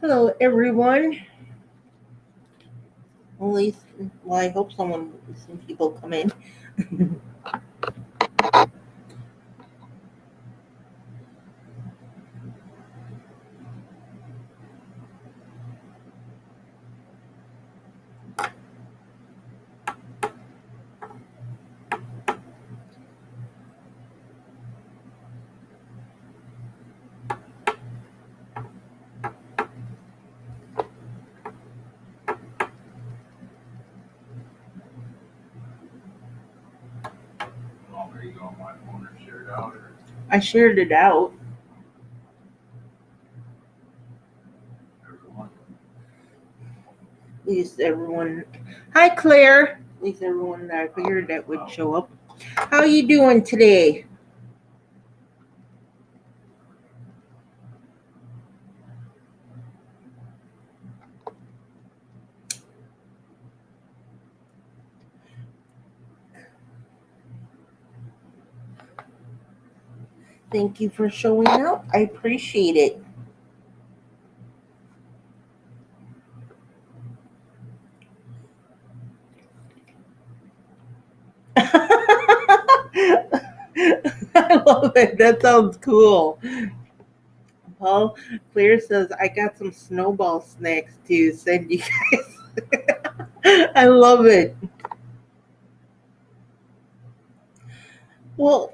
Hello, everyone. At least, well, I hope some people come in. I shared it out. At least everyone. Hi, Claire. At least everyone that I figured that would show up. How you doing today? Thank you for showing up. I appreciate it. I love it. That sounds cool. Paul Claire says I got some snowball snacks to send you guys. I love it. Well,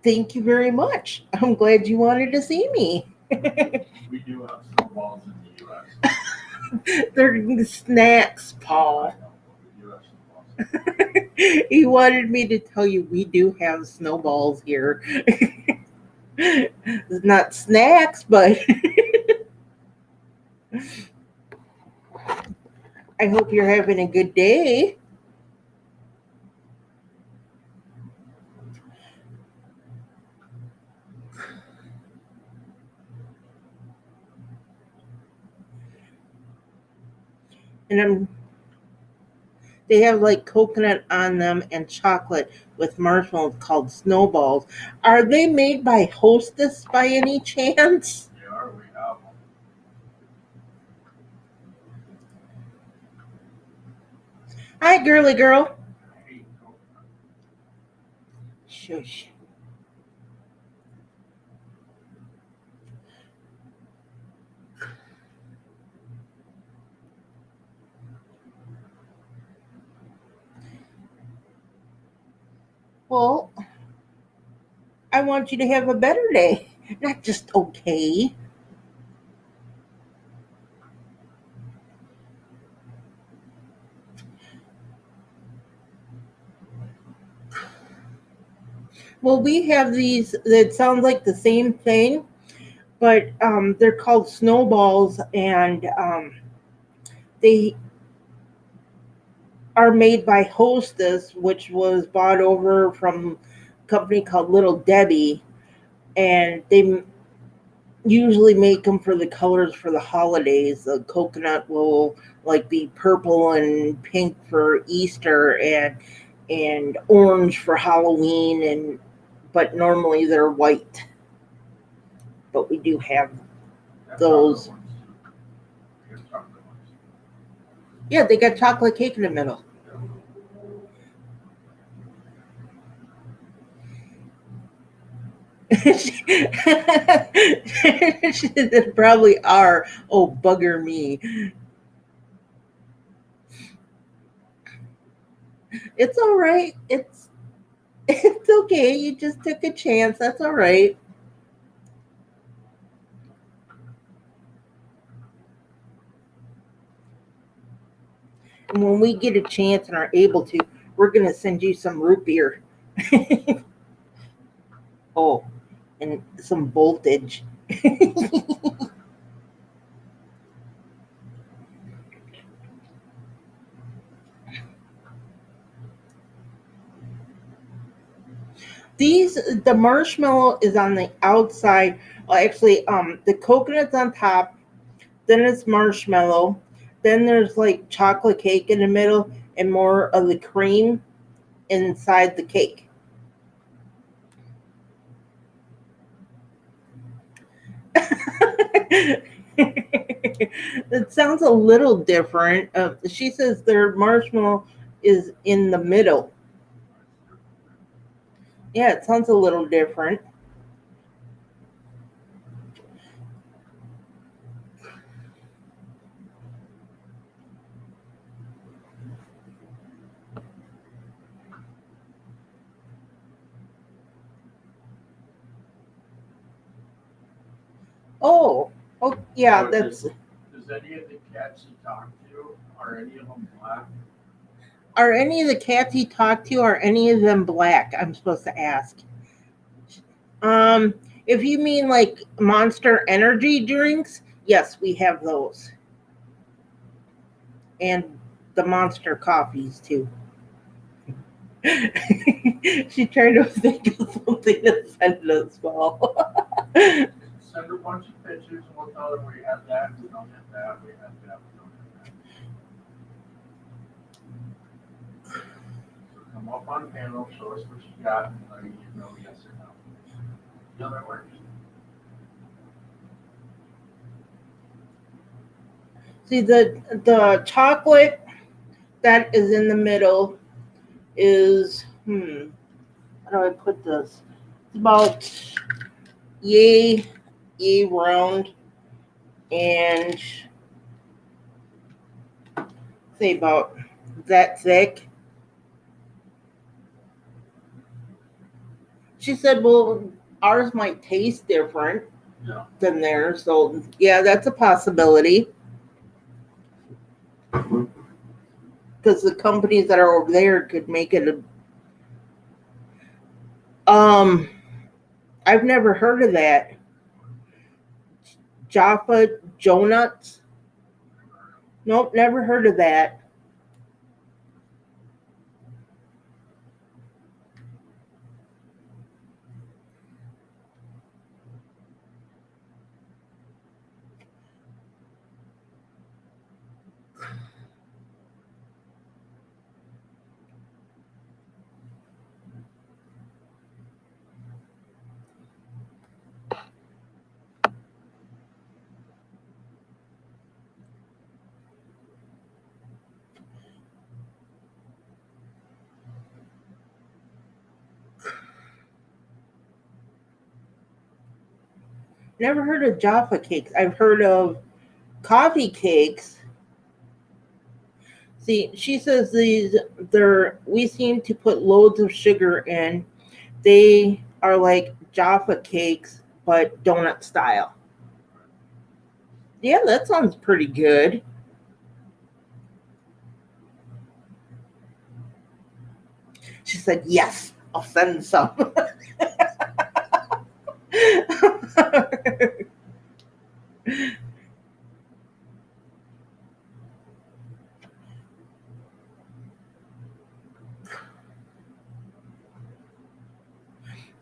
thank you very much. I'm glad you wanted to see me. They're snacks, Paul. He wanted me to tell you we do have snowballs here. It's not snacks, but I hope you're having a good day. And they have like coconut on them and chocolate with marshmallows called snowballs. Are they made by Hostess by any chance? Hi, girly girl. Shush. Well, I want you to have a better day, not just okay. Well, we have these that sound like the same thing, but they're called snowballs, and they are made by Hostess, which was bought over from a company called Little Debbie, and they usually make them for the colors for the holidays. The coconut will like be purple and pink for Easter, and orange for Halloween, and but normally they're white. But we do have those. Yeah, they got chocolate cake in the middle. They probably are. Oh, bugger me. It's all right. It's okay. You just took a chance. That's all right. And when we get a chance and are able to, we're gonna send you some root beer. Oh, and some voltage. These the marshmallow is on the outside. Well, actually, the coconut's on top. Then it's marshmallow. Then there's like chocolate cake in the middle, and more of the cream inside the cake. It sounds a little different. She says their marshmallow is in the middle. Yeah, it sounds a little different. Oh, yeah, that's. Does any of the cats you talk to, are any of them black? Are any of the cats you talk to, are any of them black? I'm supposed to ask. Um, if you mean like Monster Energy drinks, yes, we have those. And the Monster coffees too. She tried to think of something to send as well. Send a bunch of pictures and we'll tell them we have that, we don't have that, we have that, we don't have that. So come up on panel, show us what you got, and let you know yes or no. Yeah, that works. See, the chocolate that is in the middle is how do I put this? It's about yay round and say about that thick. She said, well, ours might taste different than theirs. So, yeah, that's a possibility. Because the companies that are over there could make it I've never heard of that. Jaffa Jonuts? Nope, never heard of that. Never heard of Jaffa cakes. I've heard of coffee cakes. See, she says we seem to put loads of sugar in. They are like Jaffa cakes, but donut style. Yeah, that sounds pretty good. She said, yes, I'll send some.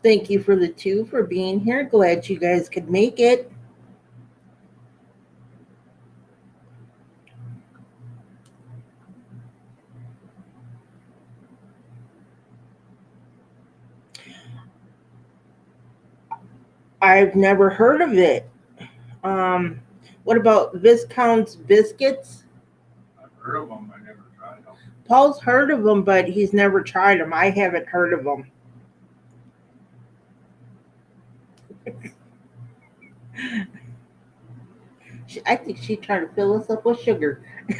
Thank you for the 2 for being here. Glad you guys could make it. I've never heard of it. What about Viscount's biscuits? I've heard of them, I never tried them. Paul's heard of them, but he's never tried them. I haven't heard of them. I think she's trying to fill us up with sugar. I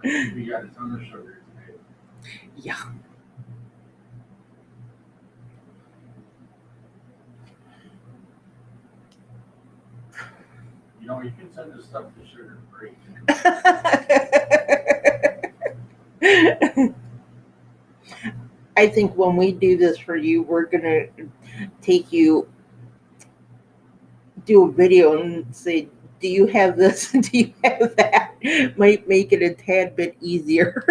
think we got a ton of sugar today. Yeah. You know, you can send this stuff to sugar free. I think when we do this for you, we're going to do a video and say, do you have this? Do you have that? Might make it a tad bit easier.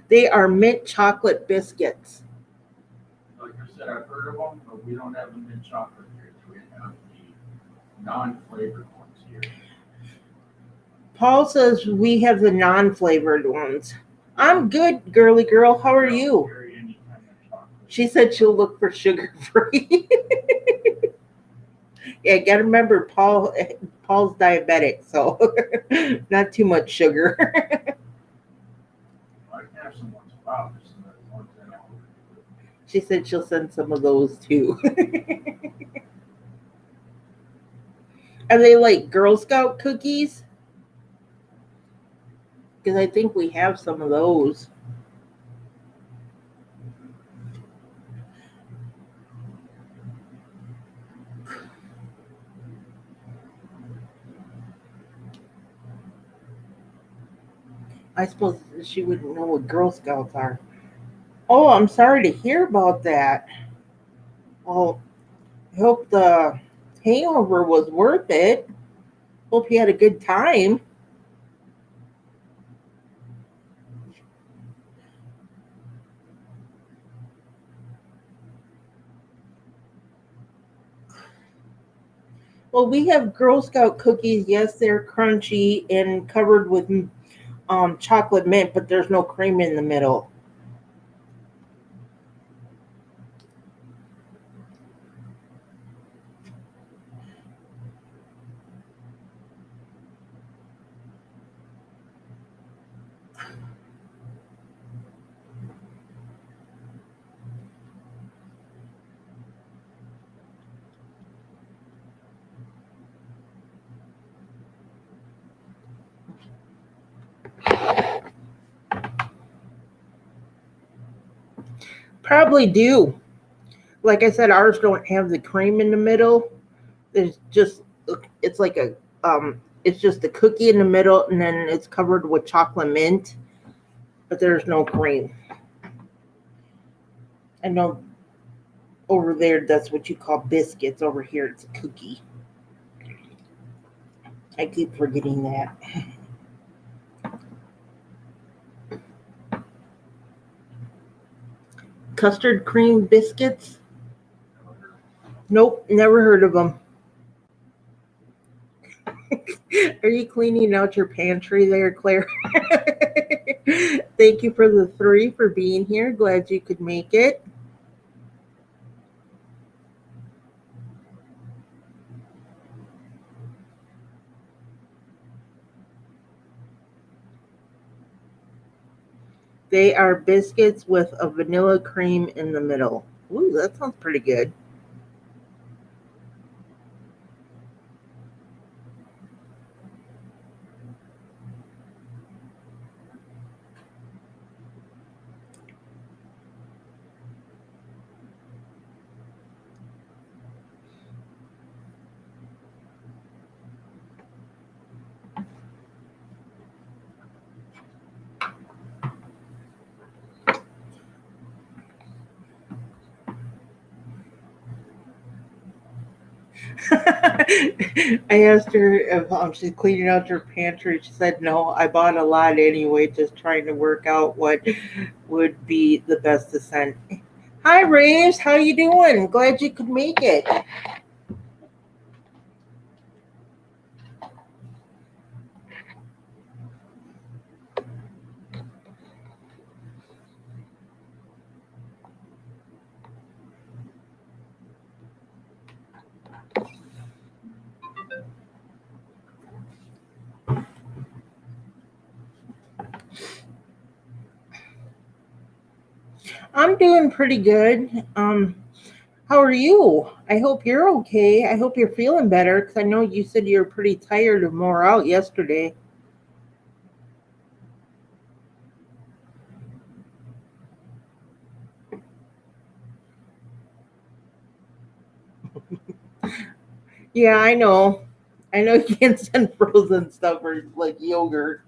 They are mint chocolate biscuits. Like I said, I've heard of them, but we don't have the mint chocolate here. We have the non-flavored ones here. Paul says we have the non-flavored ones. I'm good, girly girl. How are you? She said she'll look for sugar free. Yeah, gotta remember Paul's diabetic, so not too much sugar. I can have some once in a while, just the ones that I don't. She said she'll send some of those too. Are they like Girl Scout cookies? Because I think we have some of those. I suppose she wouldn't know what Girl Scouts are. Oh, I'm sorry to hear about that. Well, I hope the hangover was worth it. Hope you had a good time. Well, we have Girl Scout cookies. Yes, they're crunchy and covered with chocolate mint, but there's no cream in the middle. Probably do. Like I said, ours don't have the cream in the middle. It's just it's like a it's just a cookie in the middle, and then it's covered with chocolate mint, but there's no cream. I know over there that's what you call biscuits. Over here it's a cookie. I keep forgetting that. Custard cream biscuits? Nope, never heard of them. Are you cleaning out your pantry there, Claire? Thank you for the 3 for being here. Glad you could make it. They are biscuits with a vanilla cream in the middle. Ooh, that sounds pretty good. I asked her if she's cleaning out her pantry. She said, no, I bought a lot anyway, just trying to work out what would be the best to send. Hi, Raves. How you doing? Glad you could make it. I'm doing pretty good. How are you? I hope you're okay. I hope you're feeling better because I know you said you were pretty tired and wore out yesterday. Yeah, I know. I know you can't send frozen stuff or like yogurt.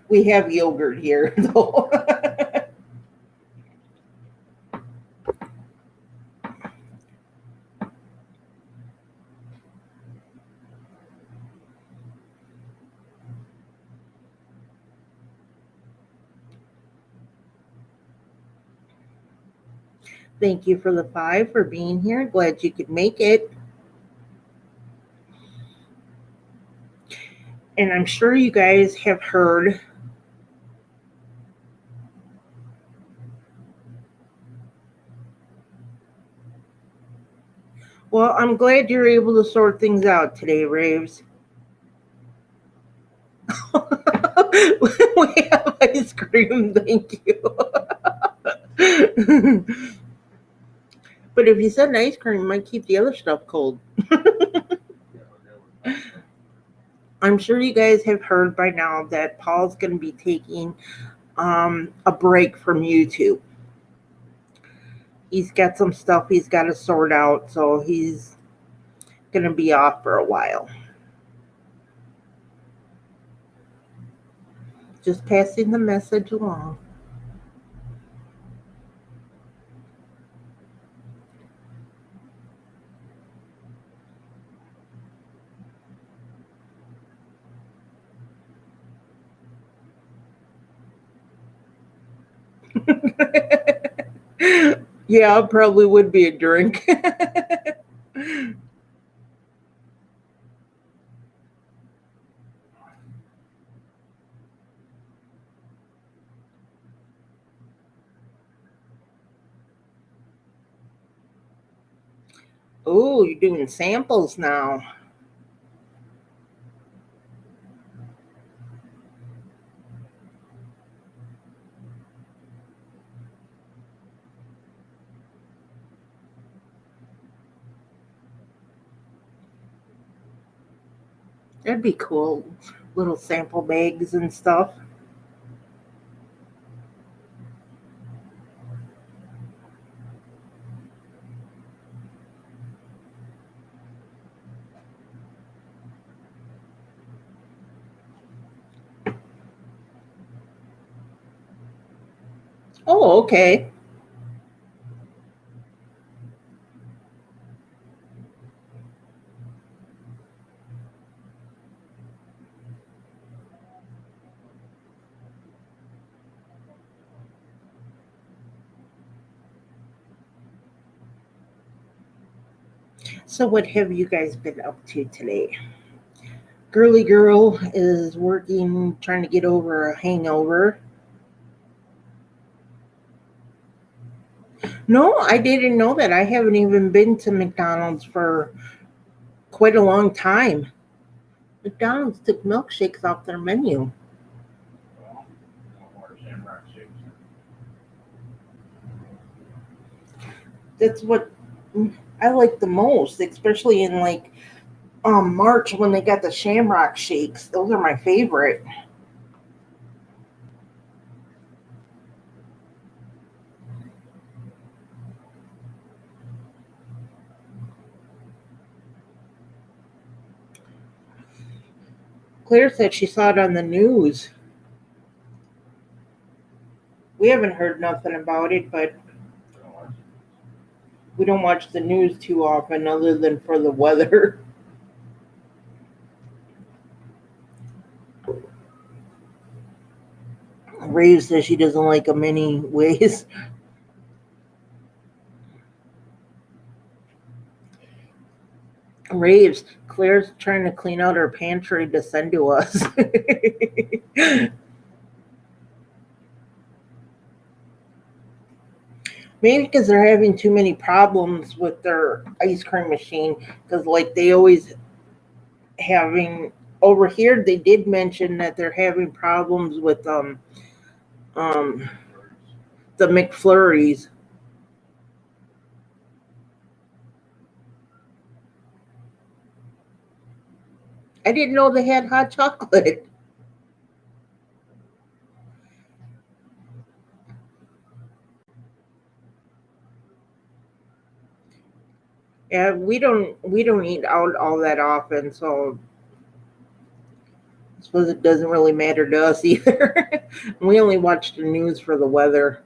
We have yogurt here, though. Thank you for the 5 for being here. Glad you could make it. And I'm sure you guys have heard Well, I'm glad you're able to sort things out today, Raves. We have ice cream, thank you. But if you said ice cream, it might keep the other stuff cold. I'm sure you guys have heard by now that Paul's going to be taking a break from YouTube. He's got some stuff he's got to sort out, so he's going to be off for a while. Just passing the message along. Yeah, it probably would be a drink. Oh, you're doing samples now. That'd be cool. Little sample bags and stuff. Oh, okay. So, what have you guys been up to today? Girly girl is working, trying to get over a hangover. No, I didn't know that. I haven't even been to McDonald's for quite a long time. McDonald's took milkshakes off their menu. Well, no more Shamrock Shakes. That's what I like the most, especially in like March when they got the Shamrock shakes. Those are my favorite. Claire said she saw it on the news. We haven't heard nothing about it, but we don't watch the news too often other than for the weather. Rave says she doesn't like them anyways. Raves, Claire's trying to clean out her pantry to send to us. Maybe because they're having too many problems with their ice cream machine. Because, like, they always having over here, they did mention that they're having problems with um the McFlurries. I didn't know they had hot chocolate. Yeah, we don't eat out all that often, so I suppose it doesn't really matter to us either. We only watch the news for the weather.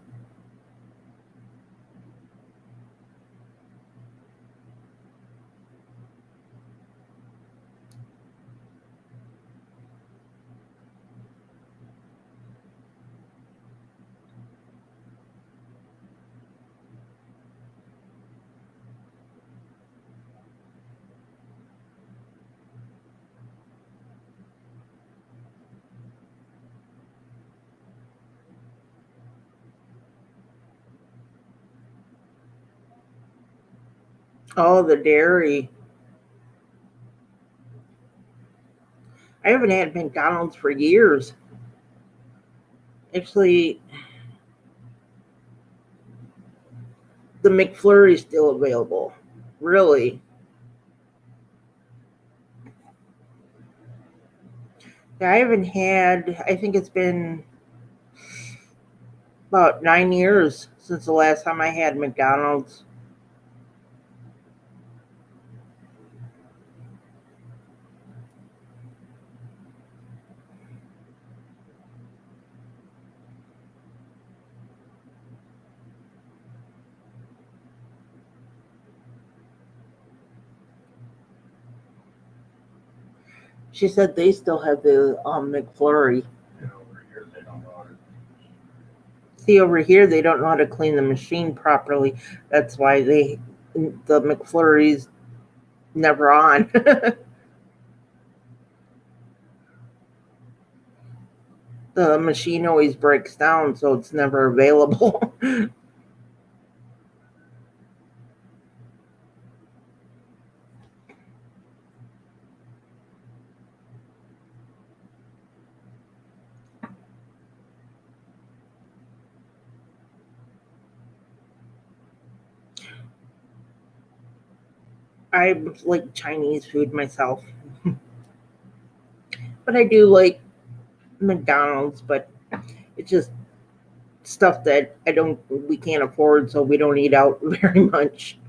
Oh, the dairy. I haven't had McDonald's for years. Actually, the McFlurry is still available. Really? I haven't had, I think it's been about 9 years since the last time I had McDonald's. She said they still have the McFlurry. And over here, they don't know how to. See, over here, they don't know how to clean the machine properly. That's why the McFlurry's never on. The machine always breaks down, so it's never available. I like Chinese food myself, but I do like McDonald's, but it's just stuff that we can't afford, so we don't eat out very much.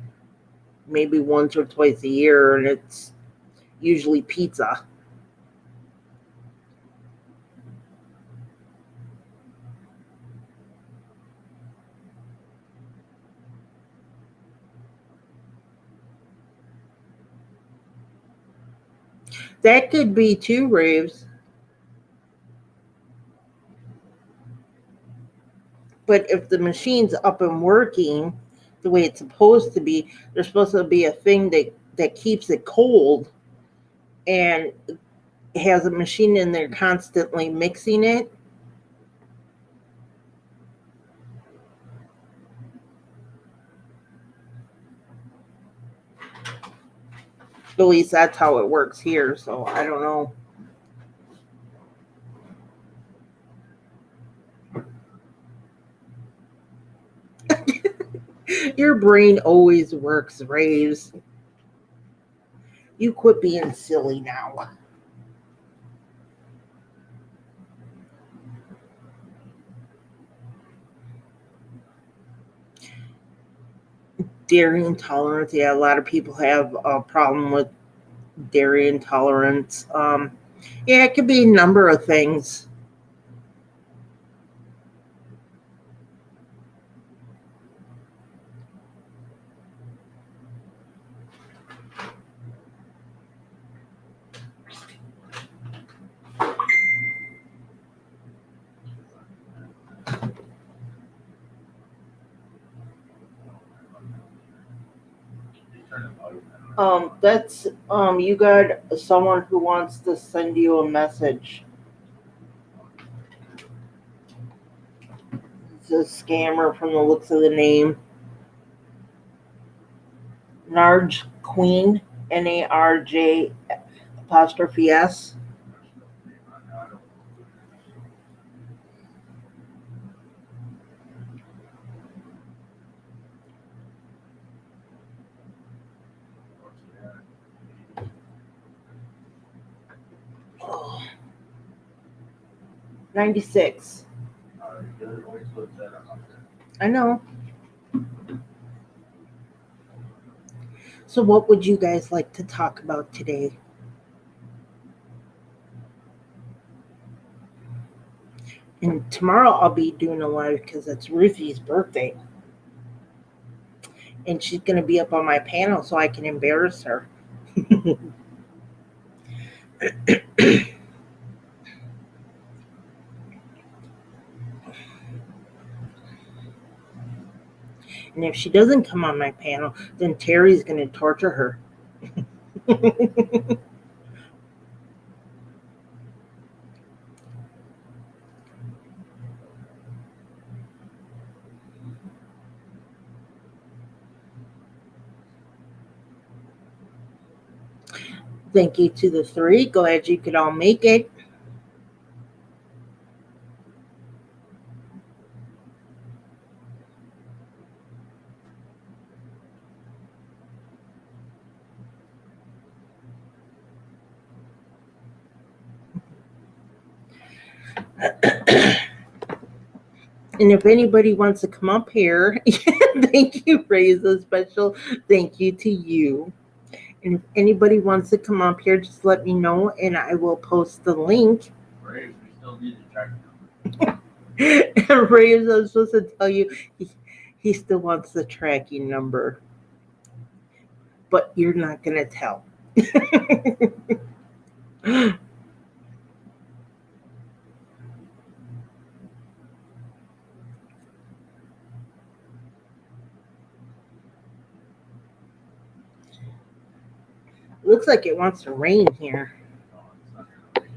Maybe once or twice a year, and it's usually pizza. That could be two Raves, but if the machine's up and working the way it's supposed to be, there's supposed to be a thing that keeps it cold and has a machine in there constantly mixing it. At least that's how it works here, so I don't know. Your brain always works, Raves. You quit being silly now. Dairy intolerance. Yeah, a lot of people have a problem with dairy intolerance. Yeah, it could be a number of things. That's you got someone who wants to send you a message. It's a scammer from the looks of the name. Narj Queen, Narj apostrophe S. 96. I know. So, what would you guys like to talk about today? And tomorrow I'll be doing a live because it's Ruthie's birthday. And she's going to be up on my panel so I can embarrass her. And if she doesn't come on my panel, then Terry's going to torture her. Thank you to the three. Glad you could all make it. And if anybody wants to come up here, thank you, Raise. A special thank you to you. And if anybody wants to come up here, just let me know and I will post the link. Braves, we still need to track number. And Raves, I was supposed to tell you, he still wants the tracking number. But you're not going to tell. Looks like it wants to rain here. No, it's not gonna rain.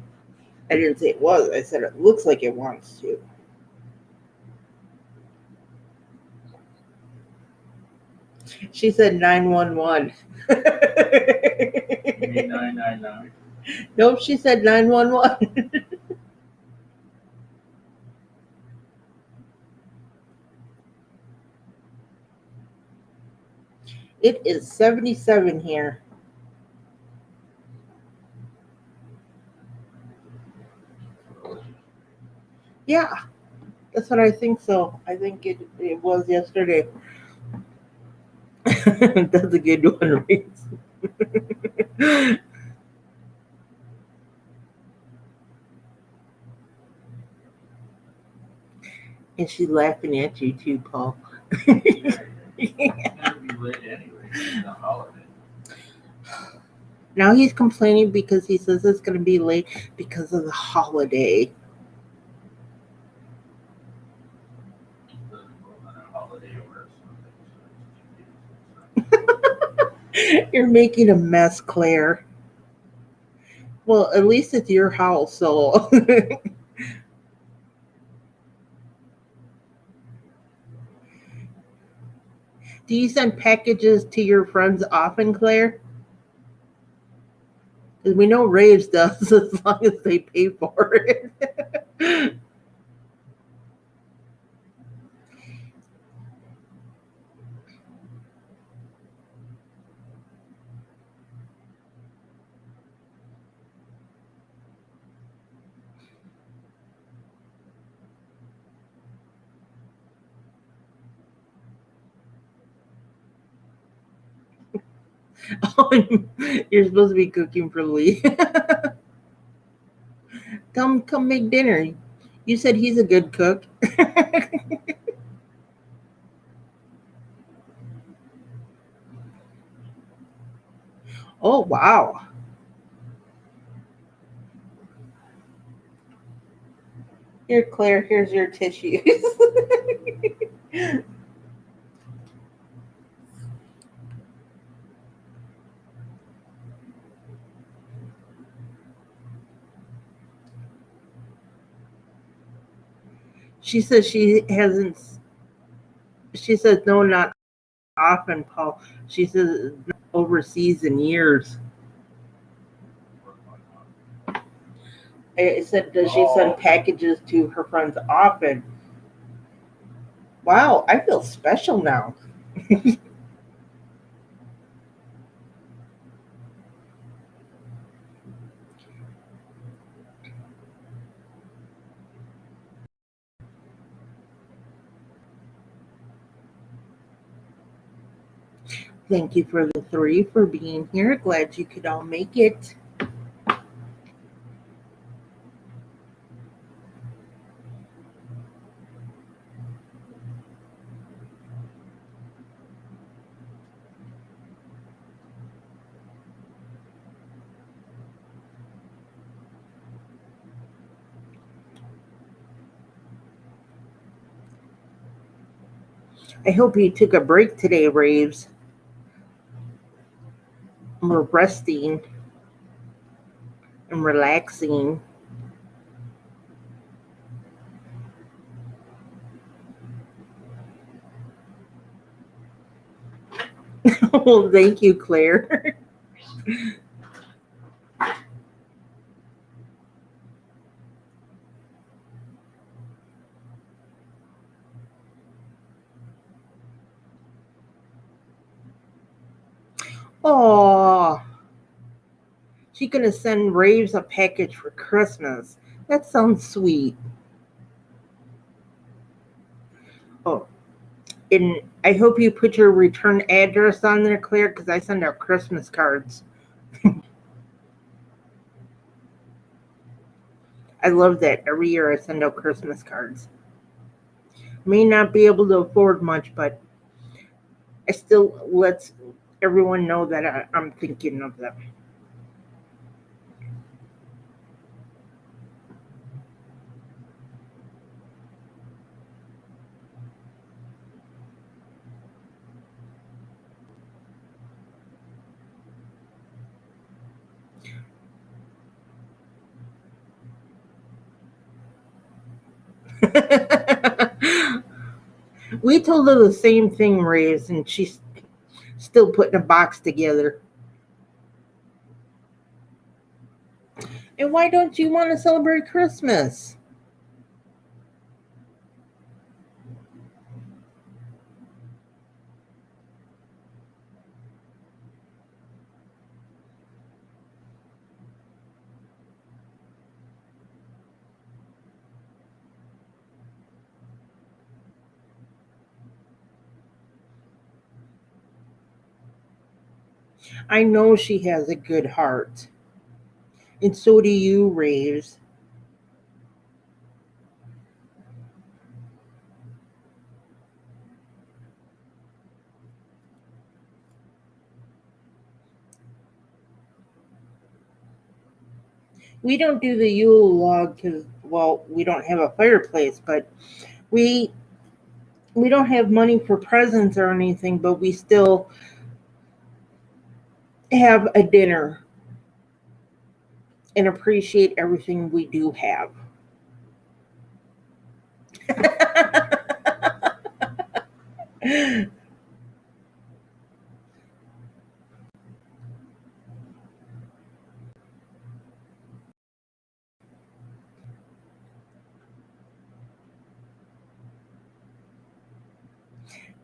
I didn't say it was. I said it looks like it wants to. She said 911. You mean 999? Nope, she said 911. It is 77 here. Yeah, that's what I think so. I think it was yesterday. That's a good one, Reese. And she's laughing at you too, Paul. It's gonna be late anyway. It's a holiday. Now he's complaining because he says it's going to be late because of the holiday. Doesn't go on a holiday or something. You're making a mess, Claire. Well, at least it's your house, so. Do you send packages to your friends often, Claire? Because we know Raves does as long as they pay for it. Oh, you're supposed to be cooking for Lee. Come make dinner. You said he's a good cook. Oh, wow. Here, Claire, here's your tissues. She says she hasn't. She says no, not often, Paul. She says overseas in years. I said, does she send packages to her friends often? Wow, I feel special now. Thank you for the three for being here. Glad you could all make it. I hope you took a break today, Raves. We're resting and relaxing. Well, thank you, Claire. Oh, she's gonna send Raves a package for Christmas. That sounds sweet. Oh, and I hope you put your return address on there, Claire, because I send out Christmas cards. I love that. Every year I send out Christmas cards. May not be able to afford much, but I still let everyone know that I'm thinking of them. We told her the same thing, Raves, and she's still putting a box together. And why don't you want to celebrate Christmas? I know she has a good heart. And so do you, Raves. We don't do the Yule log because, well, we don't have a fireplace, but we we don't have money for presents or anything, but we still have a dinner and appreciate everything we do have.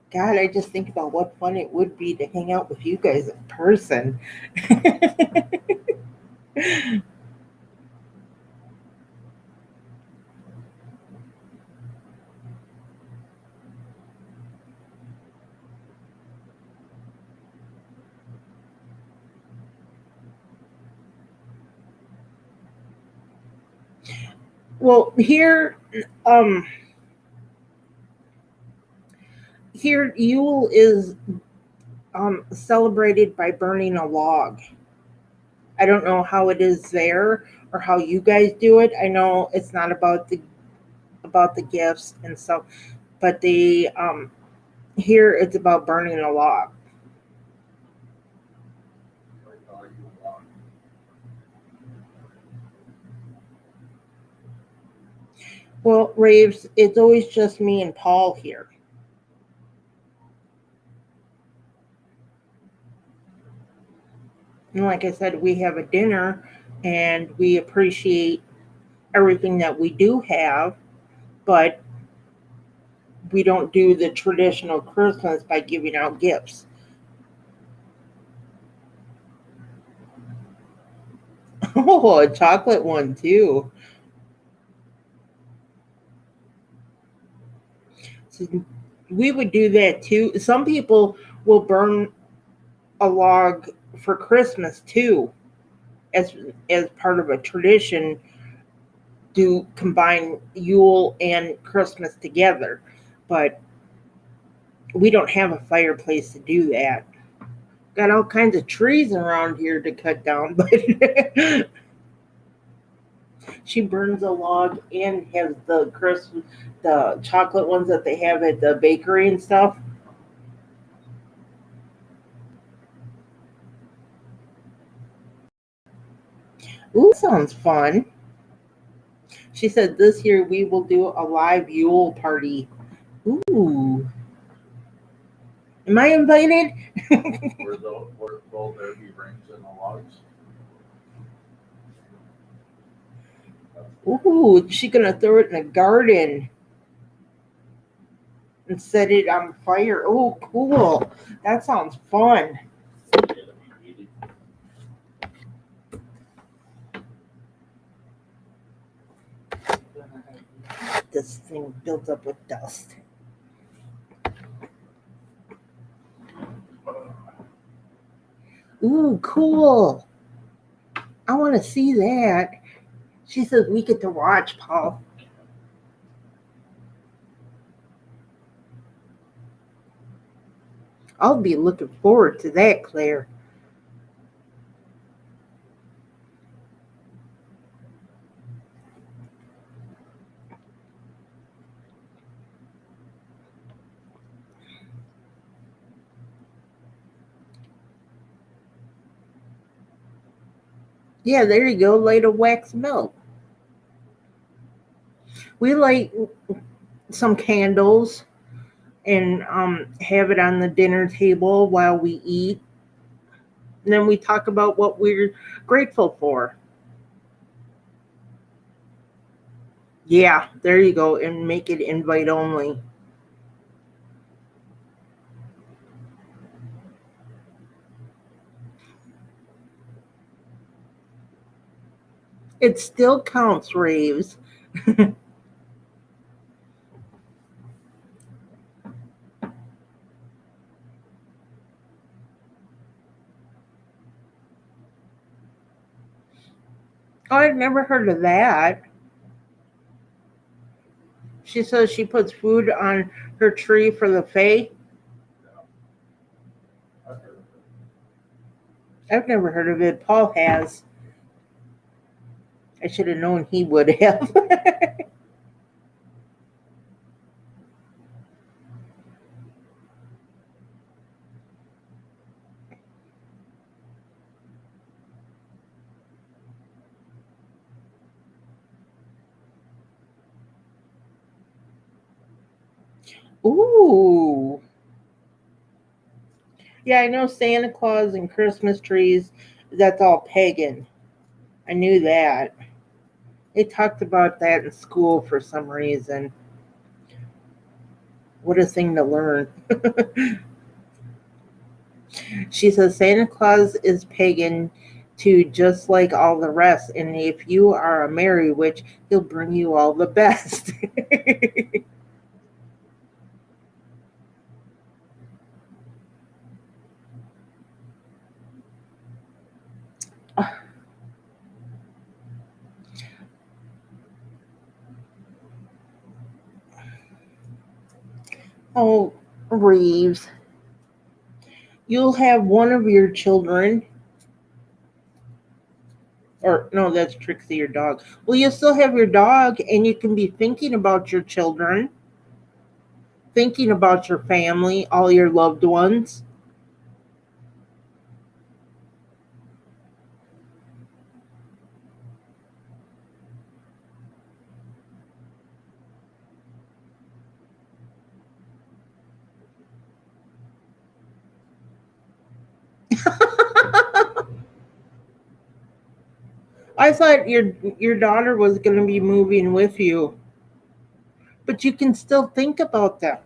God, I just think about what fun it would be to hang out with you guys in person. Well, um, here Yule is celebrated by burning a log. I don't know how it is there or how you guys do it. I know it's not about the gifts and stuff, but the here it's about burning a log. Like, you want. Well, Raves, it's always just me and Paul here. And like I said, we have a dinner and we appreciate everything that we do have, but we don't do the traditional Christmas by giving out gifts. Oh, a chocolate one too. So we would do that too. Some people will burn a log for Christmas too, as as part of a tradition to combine Yule and Christmas together. But we don't have a fireplace to do that. Got all kinds of trees around here to cut down, but she burns a log and has the chocolate ones that they have at the bakery and stuff. Ooh, sounds fun. She said this year we will do a live Yule party. Ooh, am I invited? Where will there be rings in the logs? Ooh, she gonna throw it in the garden and set it on fire. Oh, cool. That sounds fun. this thing builds up with dust. Ooh, cool. I want to see that. She says we get to watch, Paul. I'll be looking forward to that, Claire. Yeah, there you go. Light a wax melt. We light some candles and have it on the dinner table while we eat. And then we talk about what we're grateful for. Yeah, there you go. And make it invite only. It still counts, Raves. Oh, I've never heard of that. She says she puts food on her tree for the fae. I've never heard of it. Paul has. I should have known he would have. Ooh. Yeah, I know Santa Claus and Christmas trees, that's all pagan. I knew that. They talked about that in school for some reason. What a thing to learn. She says Santa Claus is pagan too, just like all the rest. And if you are a merry witch, he'll bring you all the best. Oh, Reeves, you'll have one of your children, or no, that's Trixie, your dog. Well, you still have your dog, and you can be thinking about your children, thinking about your family, all your loved ones. I thought your daughter was going to be moving with you, but you can still think about them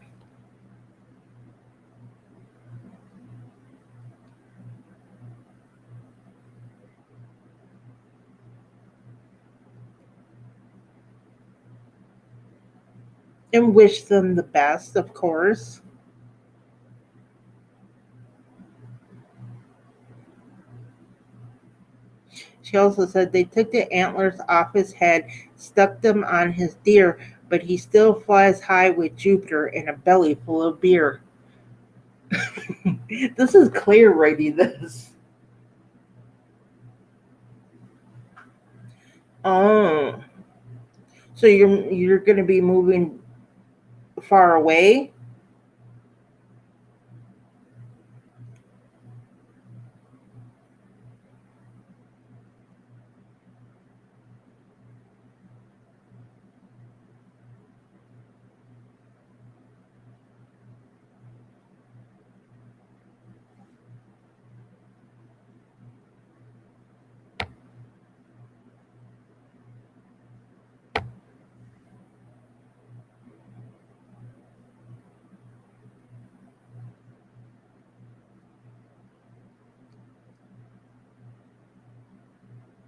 and wish them the best, of course. She also said they took the antlers off his head, stuck them on his deer, but he still flies high with Jupiter and a belly full of beer. This is Claire writing this. Oh, so you're going to be moving far away?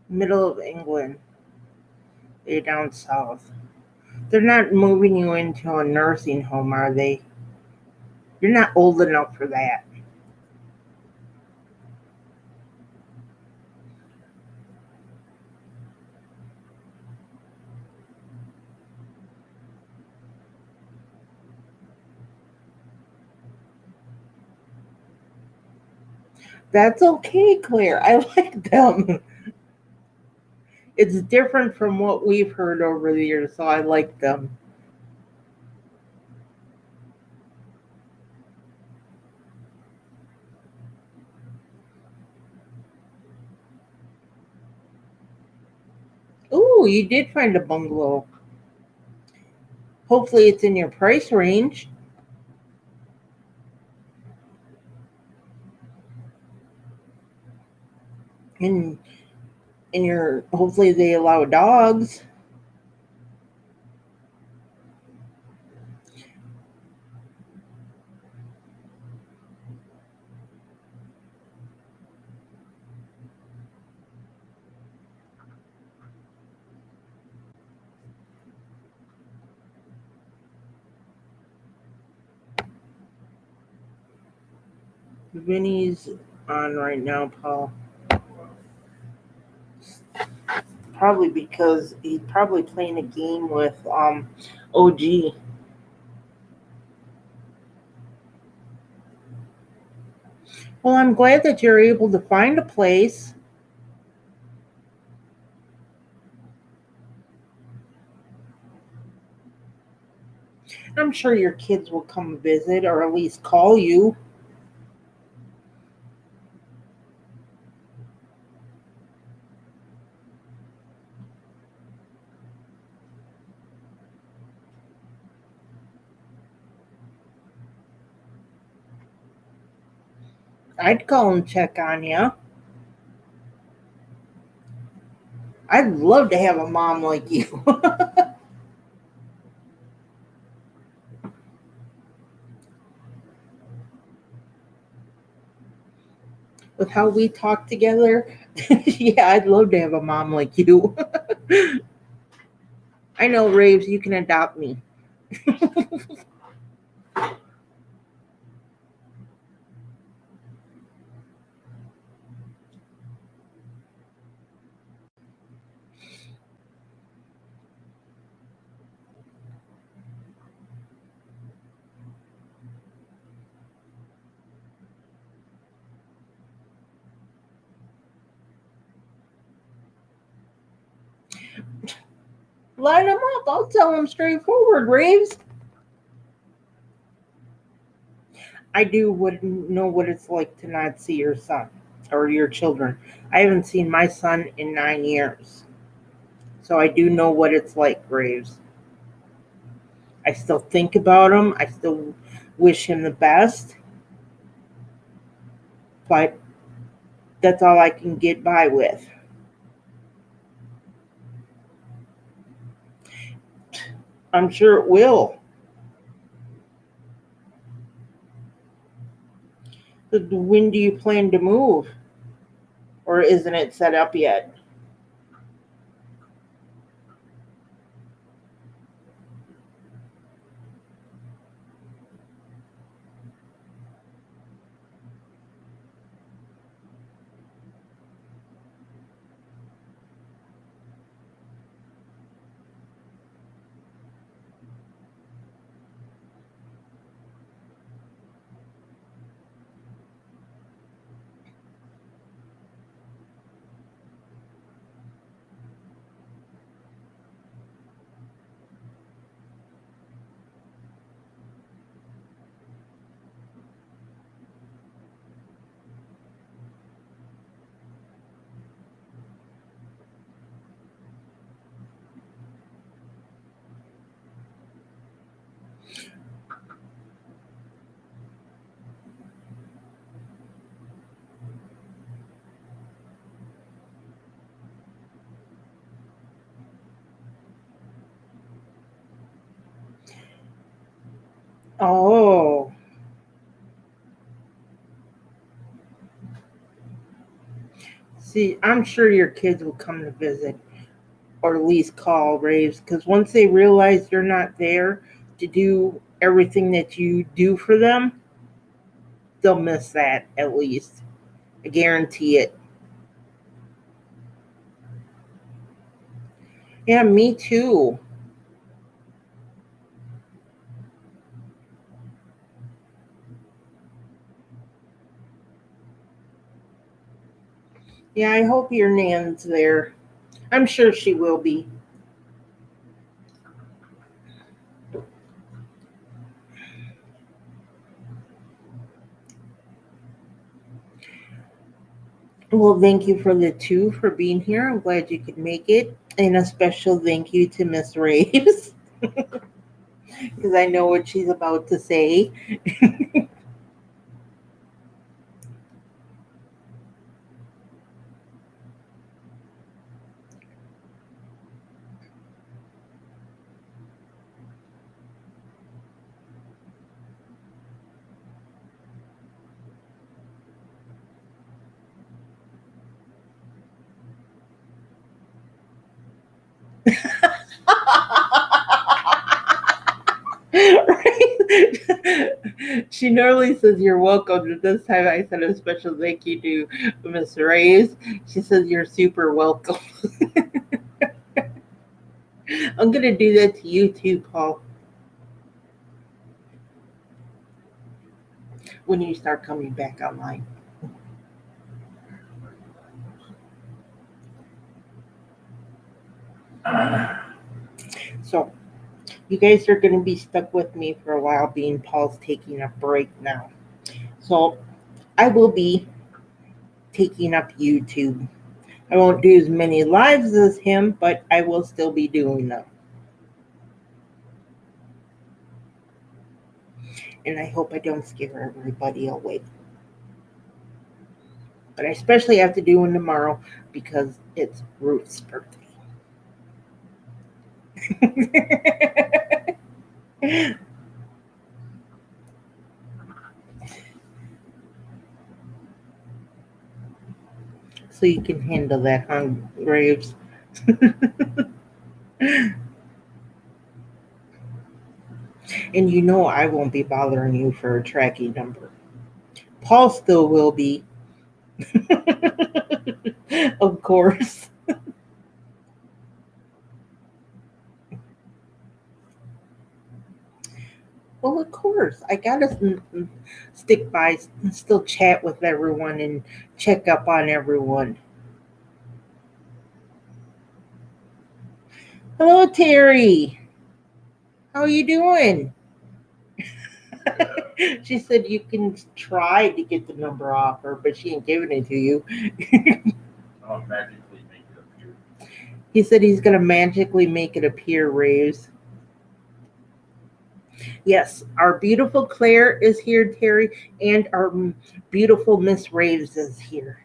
Middle of England. They're down south. They're not moving you into a nursing home, are they? You're not old enough for that. That's okay, Claire. I like them. It's different from what we've heard over the years, so I like them. Ooh, you did find a bungalow. Hopefully, it's in your price range. And your hopefully they allow dogs. Vinny's on right now, Paul. Probably because he's probably playing a game with OG. Well, I'm glad that you're able to find a place. I'm sure your kids will come visit or at least call you. I'd call and check on you. I'd love to have a mom like you. With how we talk together, yeah, I'd love to have a mom like you. I know, Raves, you can adopt me. Line them up. I'll tell them straightforward, Raves. I do know what it's like to not see your son or your children. I haven't seen my son in 9 years. So I do know what it's like, Graves. I still think about him. I still wish him the best. But that's all I can get by with. I'm sure it will. When do you plan to move? Or isn't it set up yet? Oh, see, I'm sure your kids will come to visit. or at least call Raves, because once they realize you're not there to do everything that you do for them, they'll miss that at least. I guarantee it. Yeah, me too. Yeah, I hope your Nan's there. I'm sure she will be. Well, thank you for the two for being here. I'm glad you could make it. And a special thank you to Miss Raves, because I know what she's about to say. Right? She normally says you're welcome, but this time I said a special thank you to Miss Raves. She says you're super welcome. I'm gonna do that to you too, Paul, when you start coming back online. So you guys are gonna be stuck with me for a while, being Paul's taking a break now. So I will be taking up YouTube. I won't do as many lives as him, but I will still be doing them. And I hope I don't scare everybody away. But I especially have to do one tomorrow because it's Ruth's birthday. So you can handle that, huh, Graves? And you know I won't be bothering you for a tracking number. Paul still will be. Of course. Well, of course. I gotta stick by, still chat with everyone and check up on everyone. Hello, Terry. How are you doing? She said you can try to get the number off her, but she ain't giving it to you. I'll magically make it appear. He said he's going to magically make it appear, Raves. Yes, our beautiful Claire is here, Terry, and our beautiful Miss Raves is here.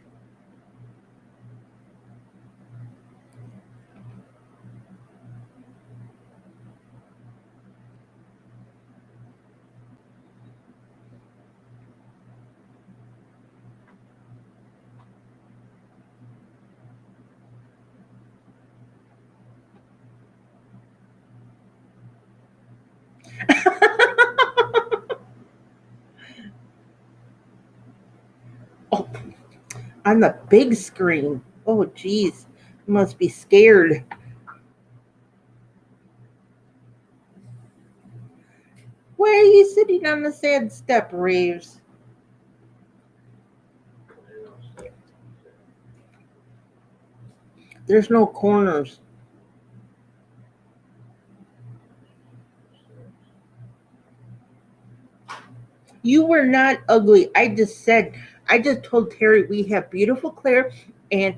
Oh, on the big screen. Oh, geez. You must be scared. Why are you sitting on the sad step, Raves? There's no corners. You were not ugly. I just told Terry we have beautiful Claire and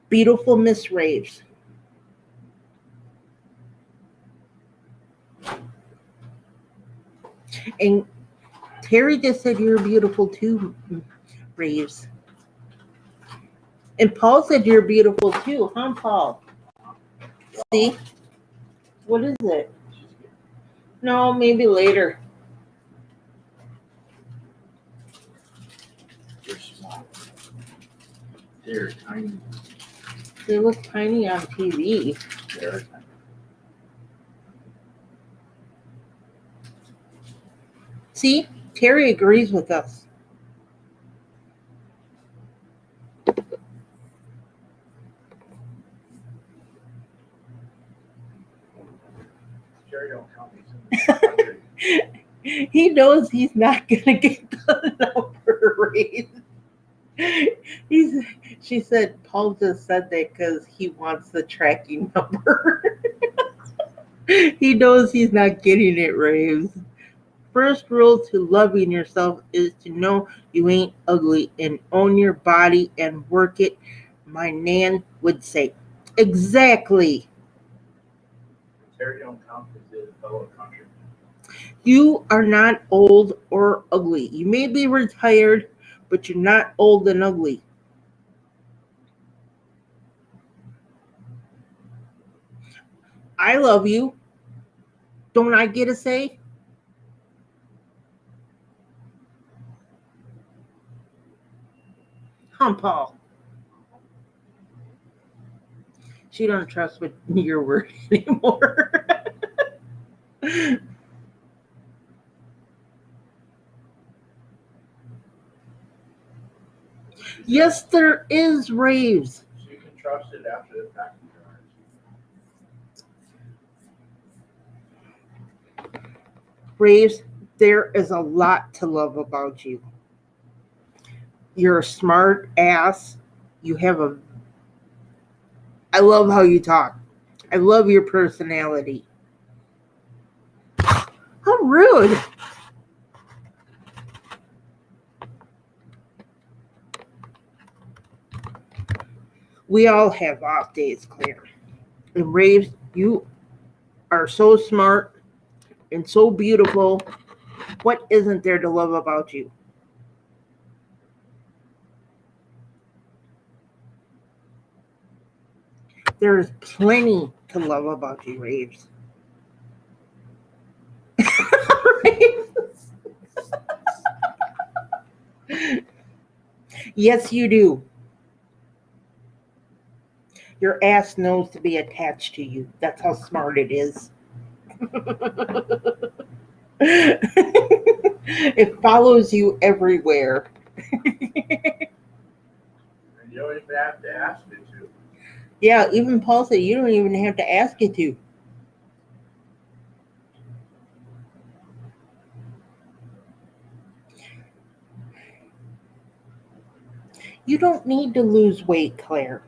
beautiful Miss Raves. And Terry just said you're beautiful too, Raves. And Paul said you're beautiful too, huh, Paul? See? What is it? No, maybe later. They're small. They're tiny. They look tiny on TV. They're tiny. See, Terry agrees with us. Jerry don't count these in the country. He knows he's not gonna get the number raised. She said Paul just said that because he wants the tracking number. He knows he's not getting it raised. First rule to loving yourself is to know you ain't ugly and own your body and work it, my nan would say. Exactly. Terry don't count as a fellow country. You are not old or ugly. You may be retired, but you're not old and ugly. I love you. Don't I get a say? Paul. She don't trust with your word anymore. Yes, there is raves. So you can trust it after the fact. Raves, there is a lot to love about you. You're a smart ass. I love how you talk. I love your personality. How rude. We all have off days, Claire. And Raves, you are so smart and so beautiful. What isn't there to love about you? There is plenty to love about you, Raves. Yes, you do. Your ass knows to be attached to you. That's how smart it is. It follows you everywhere. And you don't even have to ask it to. Yeah, even Paul said you don't even have to ask it to. You don't need to lose weight, Claire.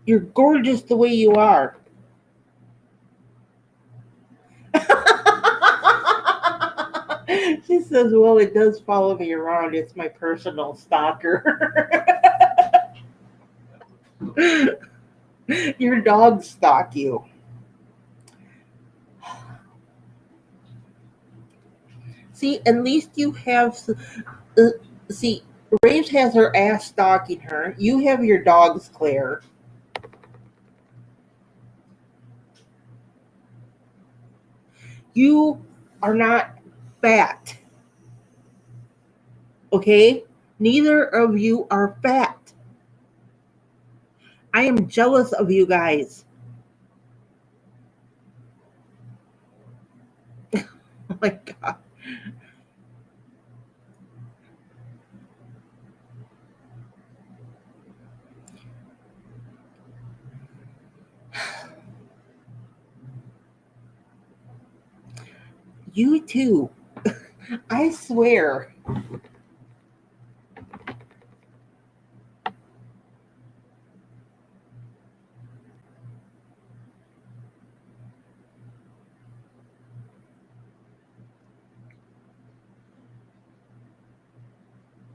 You're gorgeous the way you are. She says, well, it does follow me around. It's my personal stalker. Your dogs stalk you. See, at least you have. See, Raves has her ass stalking her. You have your dogs, Claire. You are not fat. Okay? Neither of you are fat. I am jealous of you guys. Oh my God. You too. I swear.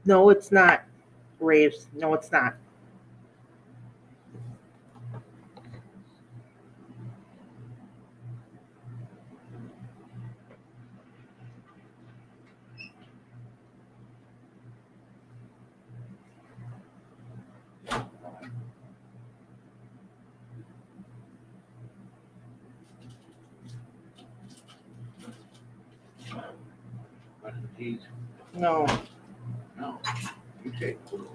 No, it's not, Raves. No, it's not. But the teeth, No. no. You take photos.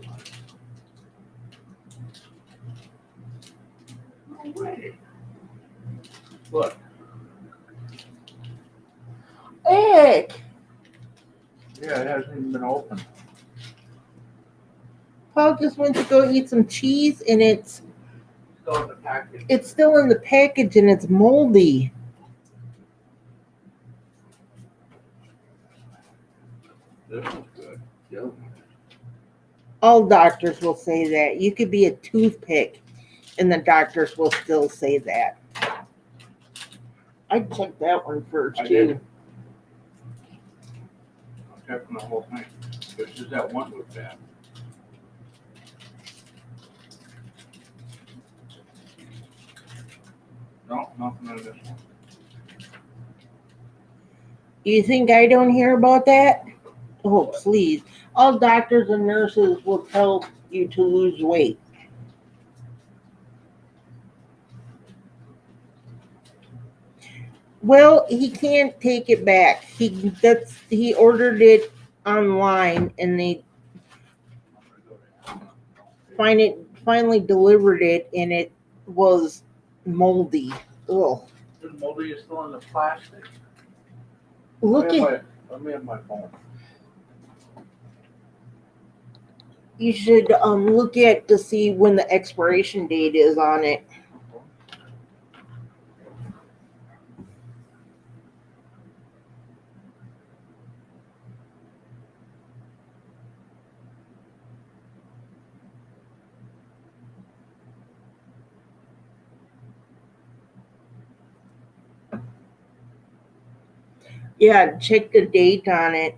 No way. Look. Egg. Yeah, it hasn't even been opened. Paul just went to go eat some cheese, and it's Still in the package. it's still in the package, and it's moldy. This is good. Yep. All doctors will say that. You could be a toothpick, and the doctors will still say that. I'd check that one first, I too. did. I'm checking the whole thing. This is that one with that. No, nothing on this one. You think I don't hear about that? Oh, please. All doctors and nurses will tell you to lose weight. Well, he can't take it back. He ordered it online, and they finally delivered it, and it was moldy. Ugh. The moldy is still in the plastic. Let me have my phone. You should look at to see when the expiration date is on it. Yeah, check the date on it.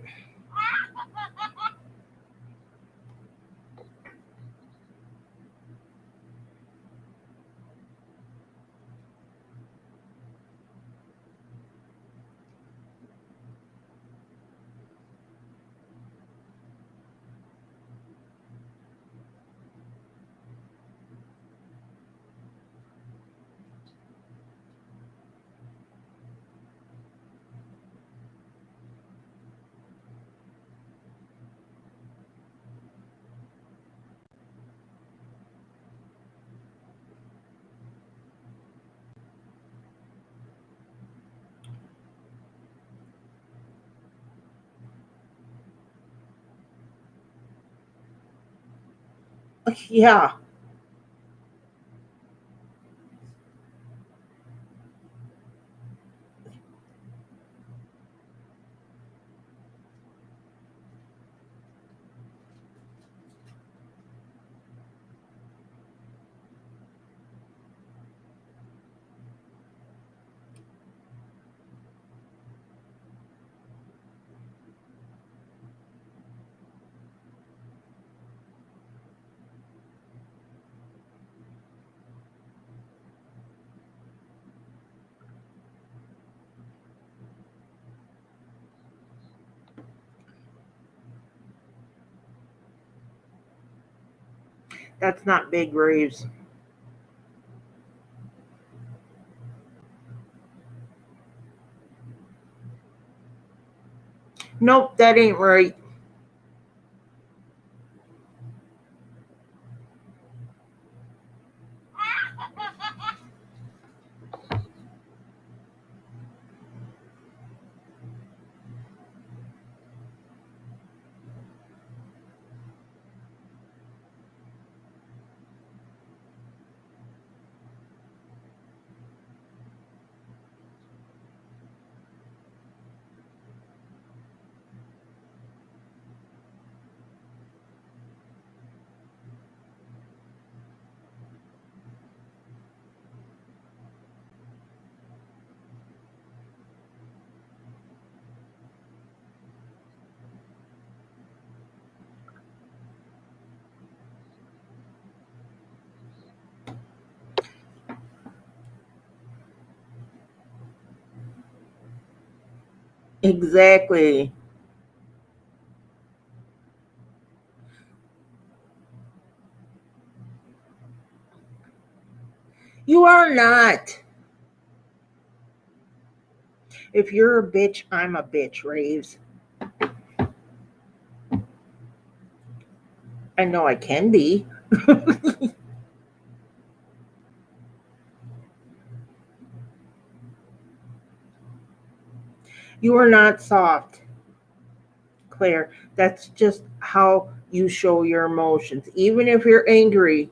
Yeah. That's not big raves. Nope, that ain't right. Exactly. You are not. If you're a bitch, I'm a bitch, Raves. I know I can be. You are not soft, Claire. That's just how you show your emotions. Even if you're angry,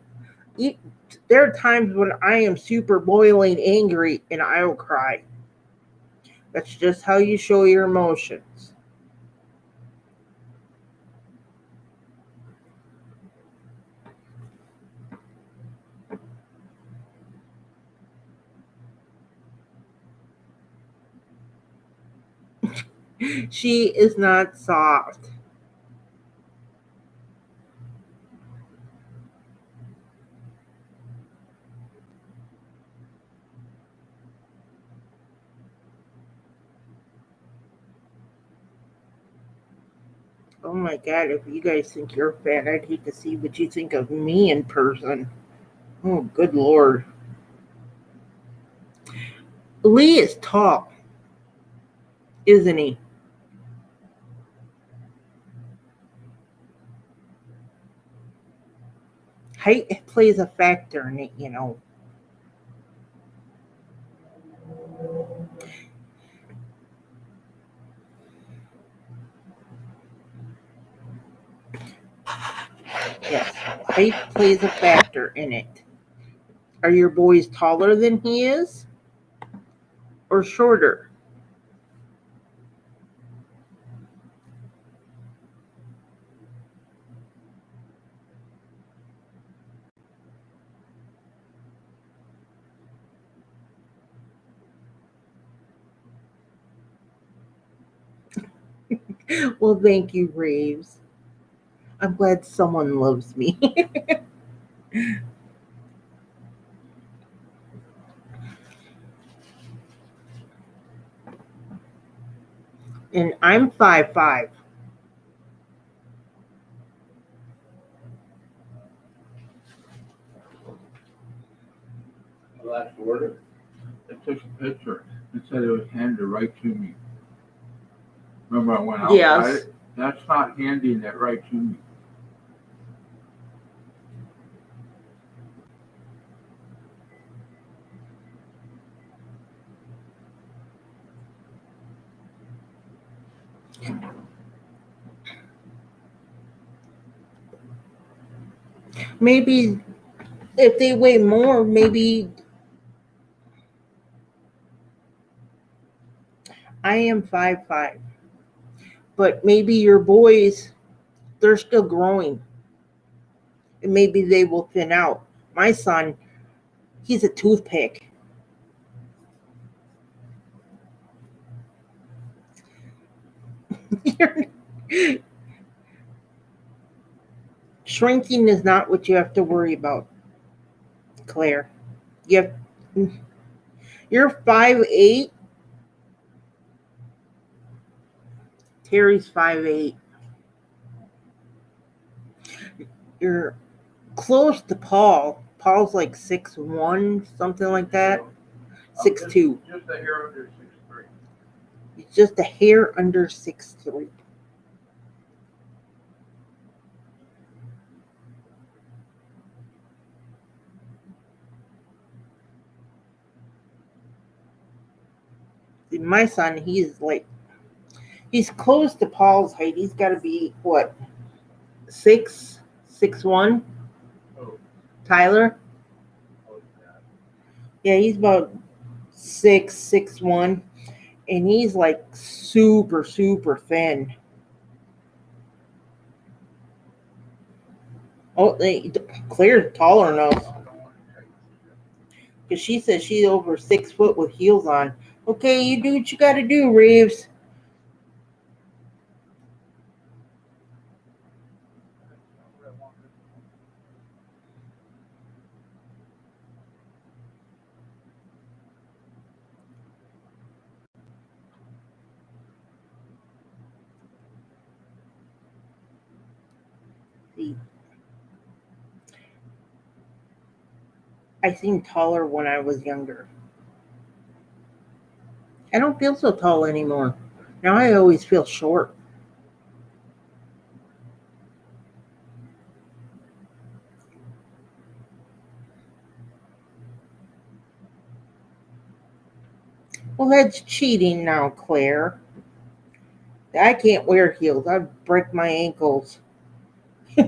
e- there are times when I am super boiling angry and I'll cry. That's just how you show your emotions. She is not soft. Oh my god, if you guys think you're fat, I'd hate to see what you think of me in person. Oh, good lord. Lee is tall, isn't he? Height plays a factor in it. Yes, height plays a factor in it. Are your boys taller than he is or shorter? Well, thank you, Reeves. I'm glad someone loves me. And I'm 5'5". The last order, they took a picture and said it was handed right to me. Remember I went out and got Yes. it? That's not handing it right to me. Maybe if they weigh more, maybe I am 5'5". But maybe your boys, they're still growing. And maybe they will thin out. My son, he's a toothpick. Shrinking is not what you have to worry about, Claire. You have, you're 5'8". Terry's 5'8". You're close to Paul. Paul's like 6'1", something like that. 6'2". Just a hair under 6'3". He's just a hair under 6'3". See, my son, he's close to Paul's height. He's got to be what, 6'1". Oh, Tyler, oh, yeah. yeah, he's about 6'1", and he's like super super thin. Oh, Claire's taller enough because she says she's over 6 foot with heels on. Okay, you do what you got to do, Reeves. See, I seemed taller when I was younger. I don't feel so tall anymore. Now I always feel short. Well, that's cheating now, Claire. I can't wear heels. I'd break my ankles. Oh,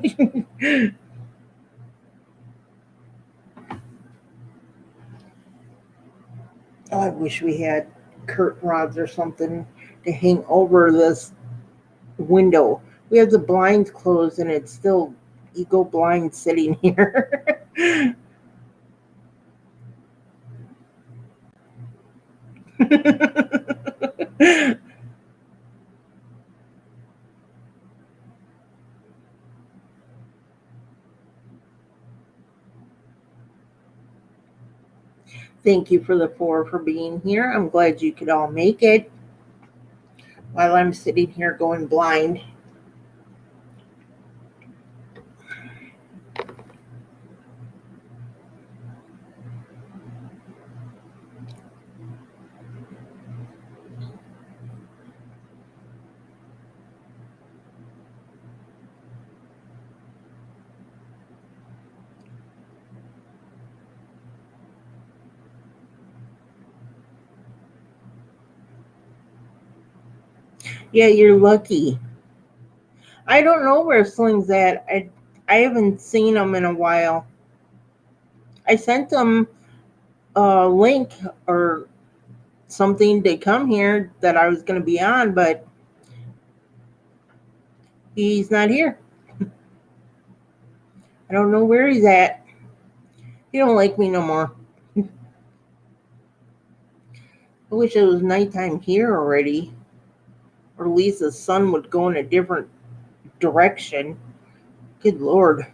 I wish we had curtain rods or something to hang over this window. We have the blinds closed and it's still ego blind sitting here. Thank you for the four for being here. I'm glad you could all make it while I'm sitting here going blind. Yeah, you're lucky. I don't know where Sling's at. I haven't seen him in a while. I sent him a link or something to come here that I was going to be on, but he's not here. I don't know where he's at. He don't like me no more. I wish it was nighttime here already, or at least the sun would go in a different direction. Good Lord.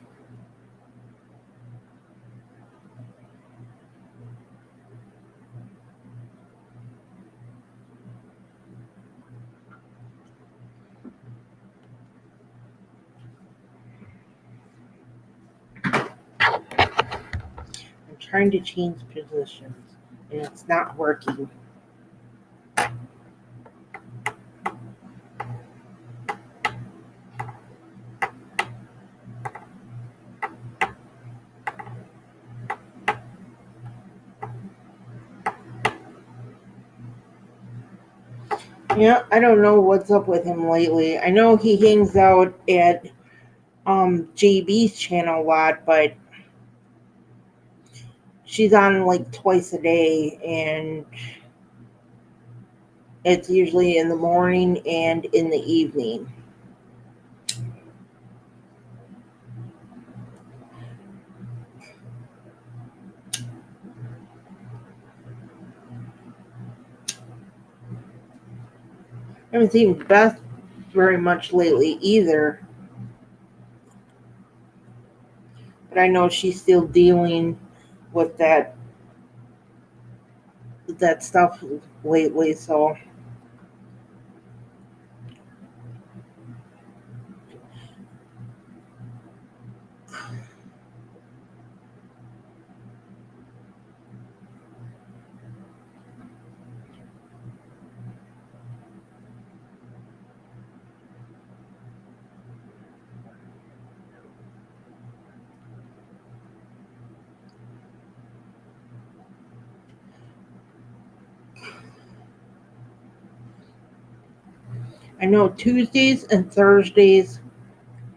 I'm trying to change positions, and it's not working. Yeah, I don't know what's up with him lately. I know he hangs out at JB's channel a lot, but she's on like twice a day, and it's usually in the morning and in the evening. I haven't seen Beth very much lately either, but I know she's still dealing with that stuff lately. So I know Tuesdays and Thursdays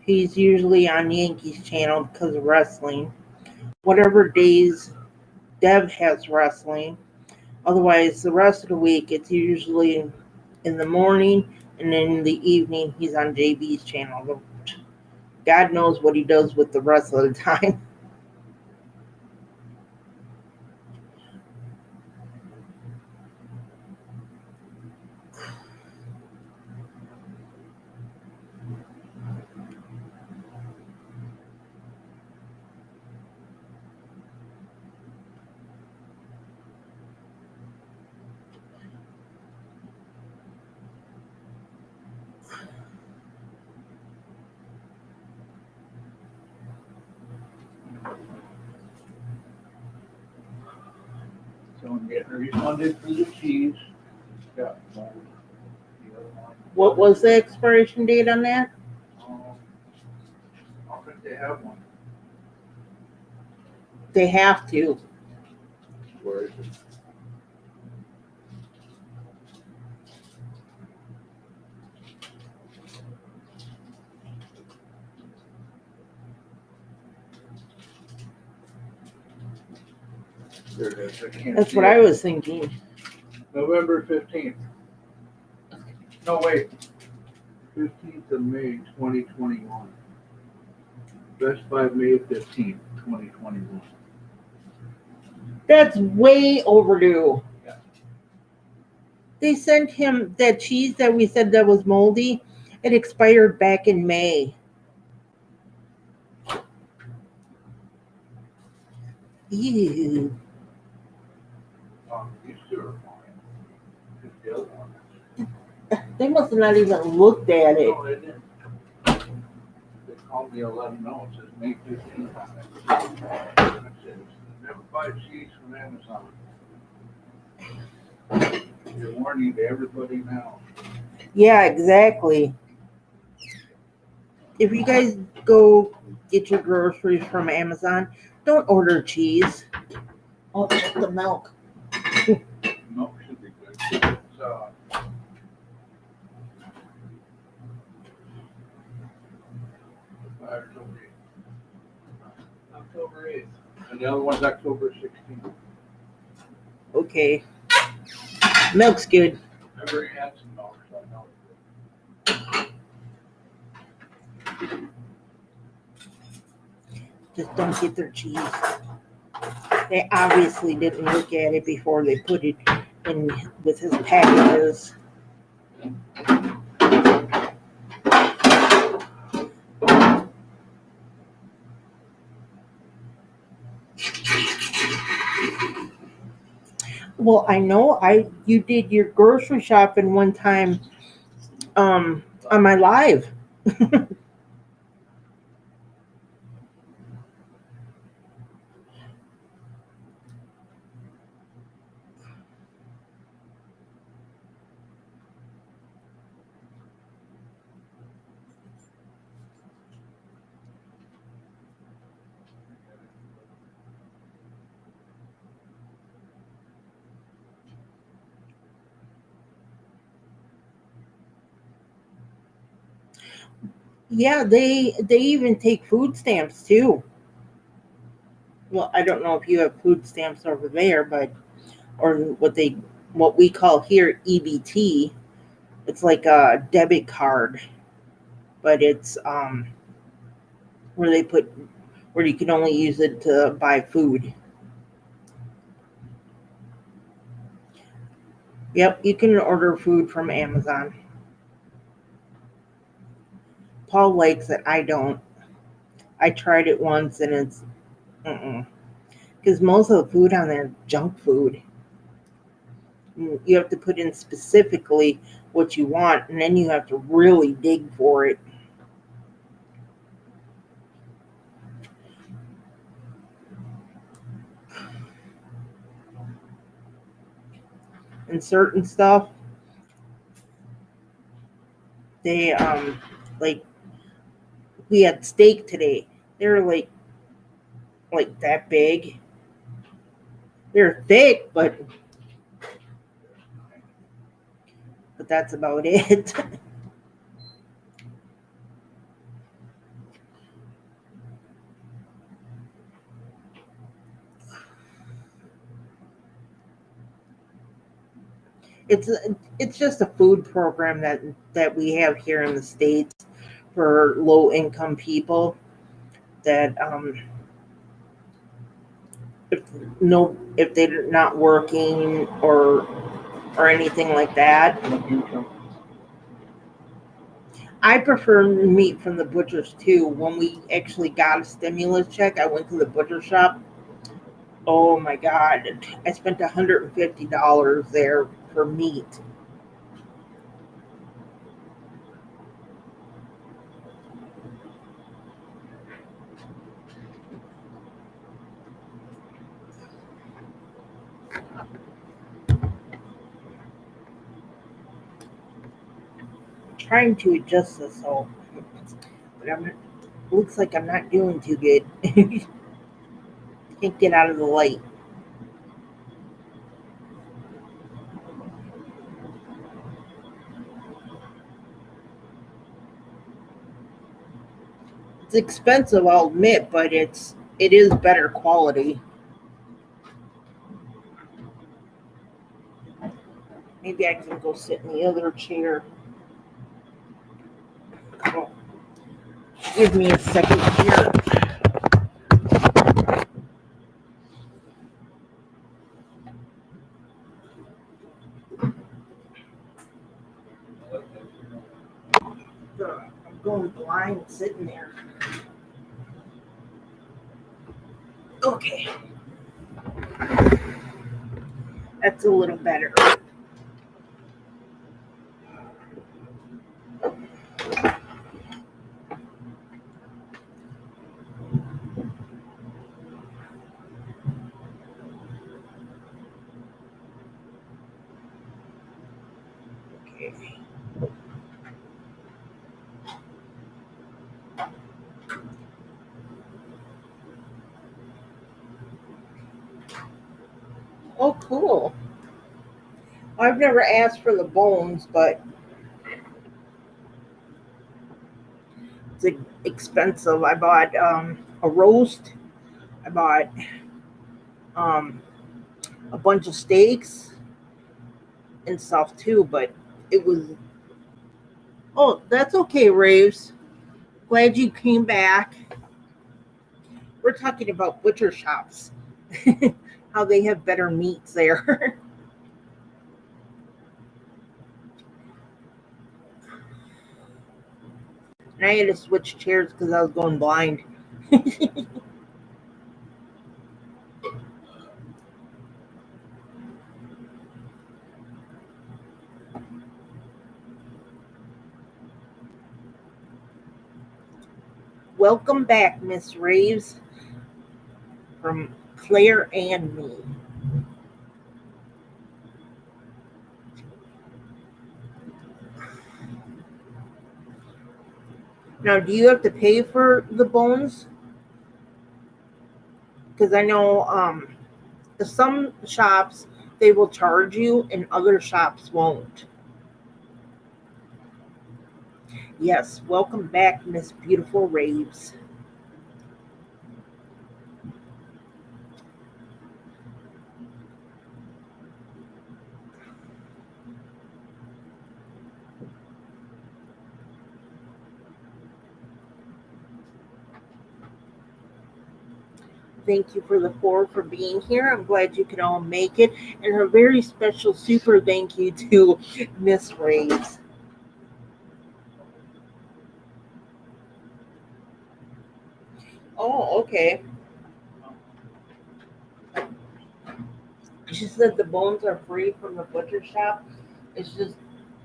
he's usually on Yankees channel because of wrestling. Whatever days Dev has wrestling. Otherwise, the rest of the week it's usually in the morning, and then in the evening he's on JB's channel. God knows what he does with the rest of the time. So I'm getting refunded for the cheese. Got mold. The other one. What was the expiration date on that? Um, I think they have one. They have to. Where is it? There it is. I can't That's see what it. I was thinking. November 15th. No, wait. 15th of May, 2021. Best Buy, May 15th, 2021. That's way overdue. Yeah. They sent him that cheese that we said that was moldy. It expired back in May. Ew. These two are fine. Just the other one. They must have not even looked at it. No, they didn't. They called me 11 know. It says May 15th on it. I said, never buy cheese from Amazon. You're warning to everybody now. Yeah, exactly. If you guys go get your groceries from Amazon, don't order cheese. Oh, check the milk. Milk should be good. It's, October 8th. And the other one's October 16th. Okay. Milk's good. I've already had some milk, so I know it's good. Just don't get their cheese. They obviously didn't look at it before they put it in with his packages. Well, I know you did your grocery shopping one time on my live. Yeah, they even take food stamps too. Well, I don't know if you have food stamps over there, but or what we call here EBT. It's like a debit card, but it's where they put where you can only use it to buy food. Yep, you can order food from Amazon. Paul likes it. I don't. I tried it once and it's because most of the food on there is junk food. You have to put in specifically what you want, and then you have to really dig for it. And certain stuff, they like we had steak today. They're like that big. They're thick, but that's about it. it's it's just a food program that we have here in the States for low income people that if if they're not working or anything like that. I prefer meat from the butchers too. When we actually got a stimulus check, I went to the butcher shop. Oh my God. I spent $150 there for meat. Trying to adjust this so, but looks like I'm not doing too good. Can't get out of the light. It's expensive, I'll admit, but it is better quality. Maybe I can go sit in the other chair. Oh, give me a second here. I'm going blind sitting there. Okay, that's a little better. Okay. Oh, cool. I've never asked for the bones, but it's expensive. I bought a roast. I bought um, a bunch of steaks and stuff too, but it was. Oh, that's okay, Raves. Glad you came back. We're talking about butcher shops, how they have better meats there. And I had to switch chairs because I was going blind. Welcome back, Miss Raves, from Claire and me. Now, do you have to pay for the bones? Because I know some shops they will charge you, and other shops won't. Yes, welcome back, Miss Beautiful Raves. Thank you for the four for being here. I'm glad you can all make it. And a very special super thank you to Miss Raves. Oh, okay. She said the bones are free from the butcher shop. It's just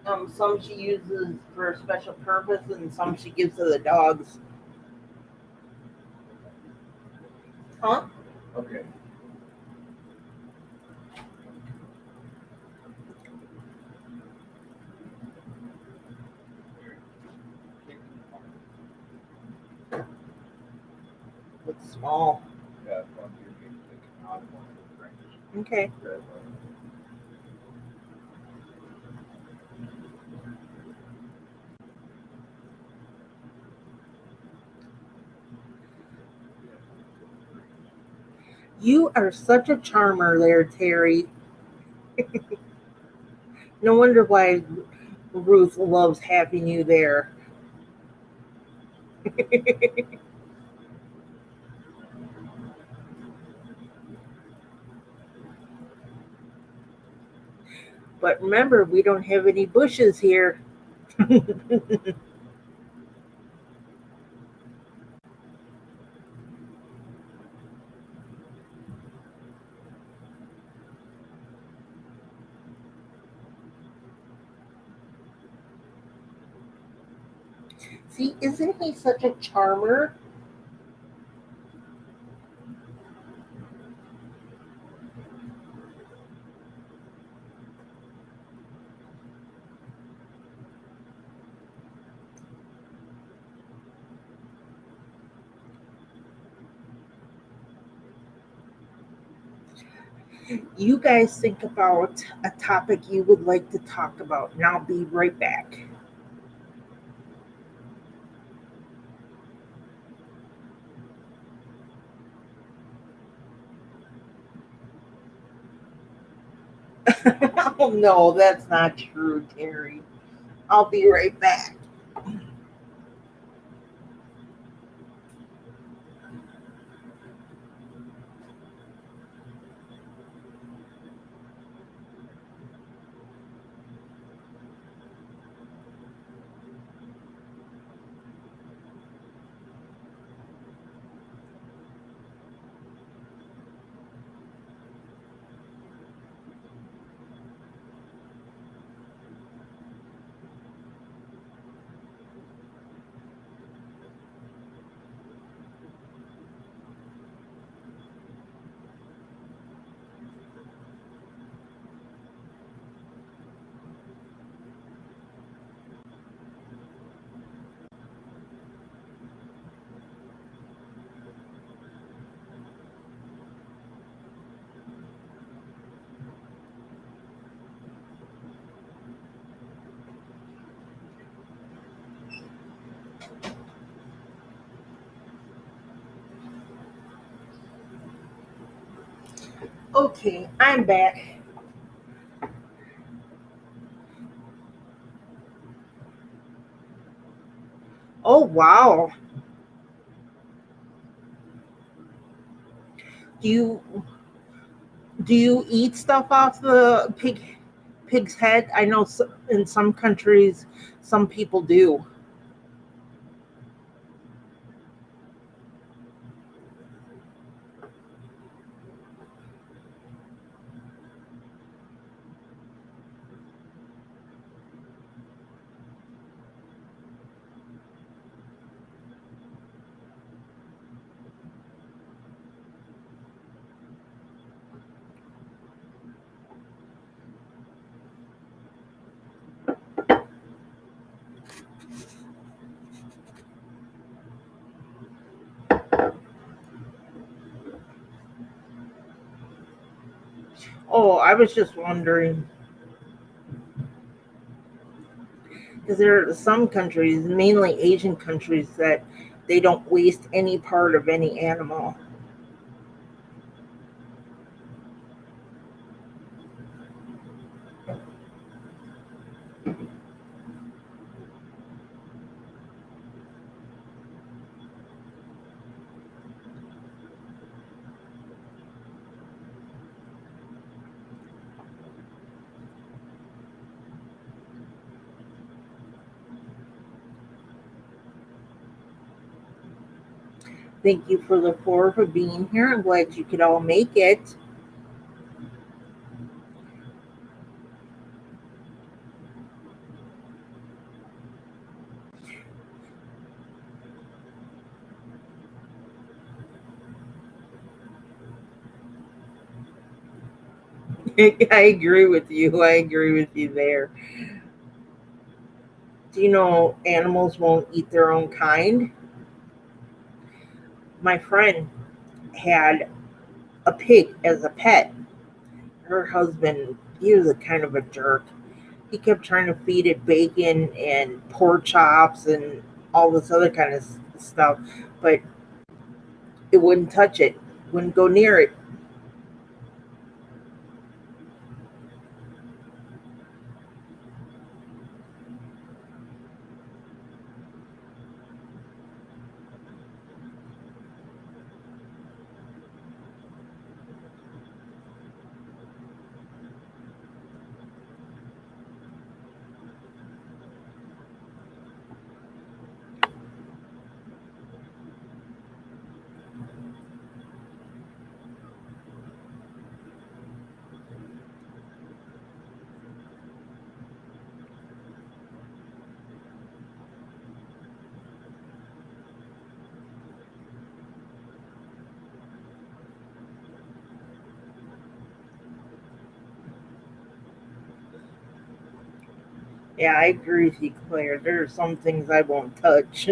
some she uses for a special purpose and some she gives to the dogs. Huh? Okay. It's small. Yeah, from you can take it out of one of the drinks. Okay. You are such a charmer there, Terry. No wonder why Ruth loves having you there. But remember, we don't have any bushes here. See, isn't he such a charmer? You guys think about a topic you would like to talk about, and I'll be right back. Oh no, that's not true, Terry. I'll be right back. Okay, I'm back. Oh wow. Do you do you eat stuff off the pig's head? I know in some countries some people do. Oh, I was just wondering because there are some countries, mainly Asian countries, that they don't waste any part of any animal. Thank you for the floor for being here. I'm glad you could all make it. I agree with you. I agree with you there. Do you know animals won't eat their own kind? My friend had a pig as a pet. Her husband, he was a kind of a jerk. He kept trying to feed it bacon and pork chops and all this other kind of stuff, but it wouldn't touch it, wouldn't go near it. Yeah, I agree with you, Claire. There are some things I won't touch.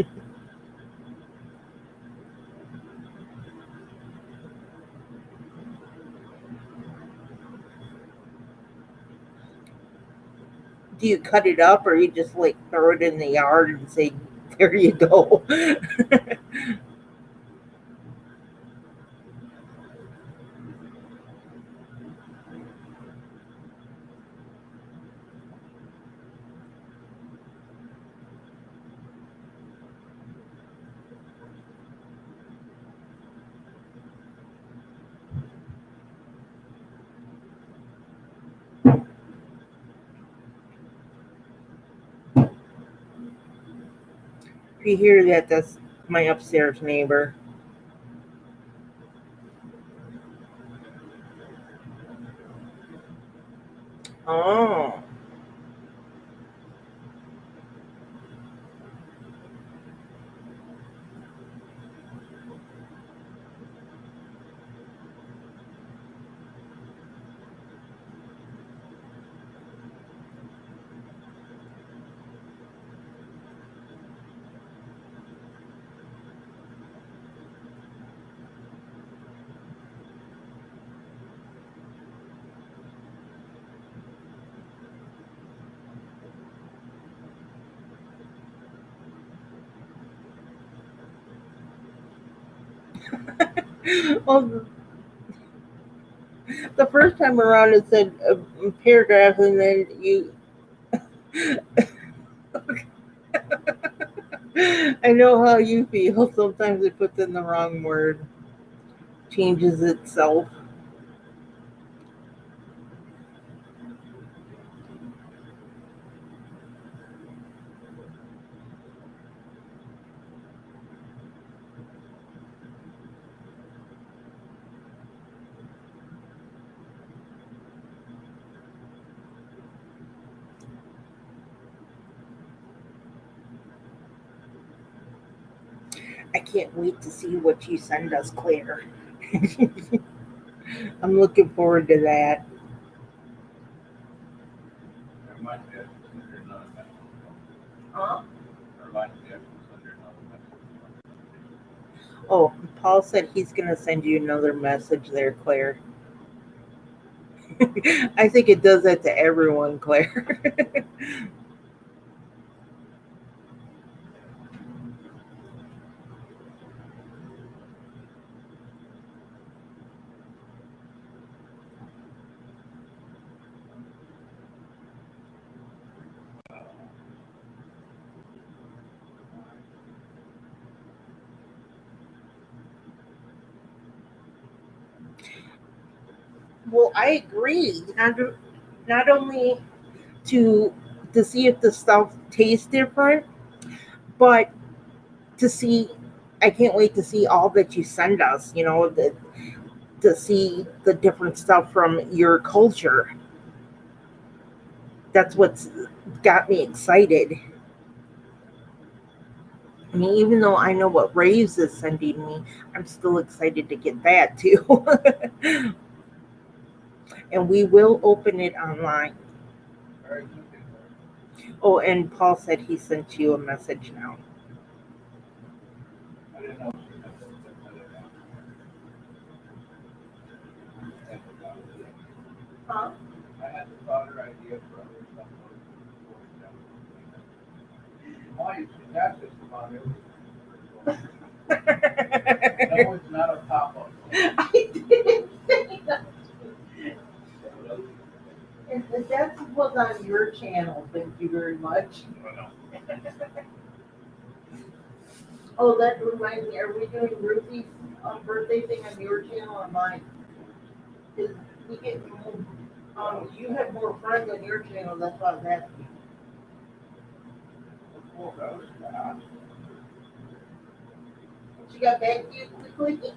Do you cut it up or you just like throw it in the yard and say, there you go? If you hear that, that's my upstairs neighbor. Oh. Well, the first time around it said paragraph, and then you. I know how you feel. Sometimes it puts in the wrong word, changes itself. I can't wait to see what you send us, Claire. I'm looking forward to that. There might be a consider another message. Huh? There might be a consider another message. Oh, Paul said he's going to send you another message there, Claire. I think it does that to everyone, Claire. Well, I agree. Not only to see if the stuff tastes different, but to see. I can't wait to see all that you send us. To see the different stuff from your culture. That's what's got me excited. I mean, even though I know what Raves is sending me, I'm still excited to get that too. And we will open it online. Very good. Oh, and Paul said he sent you a message now. I didn't know she had that. Huh? I had the thought or idea for other stuff. Why you see that's just about everything. No, it's not a pop-up. I didn't say that. And that was on your channel. Thank you very much. Oh, that reminds me. Are we doing Ruthie's birthday thing on your channel or mine? 'Cause we get you have more friends on your channel. That's why I was asking. She got back to you quickly.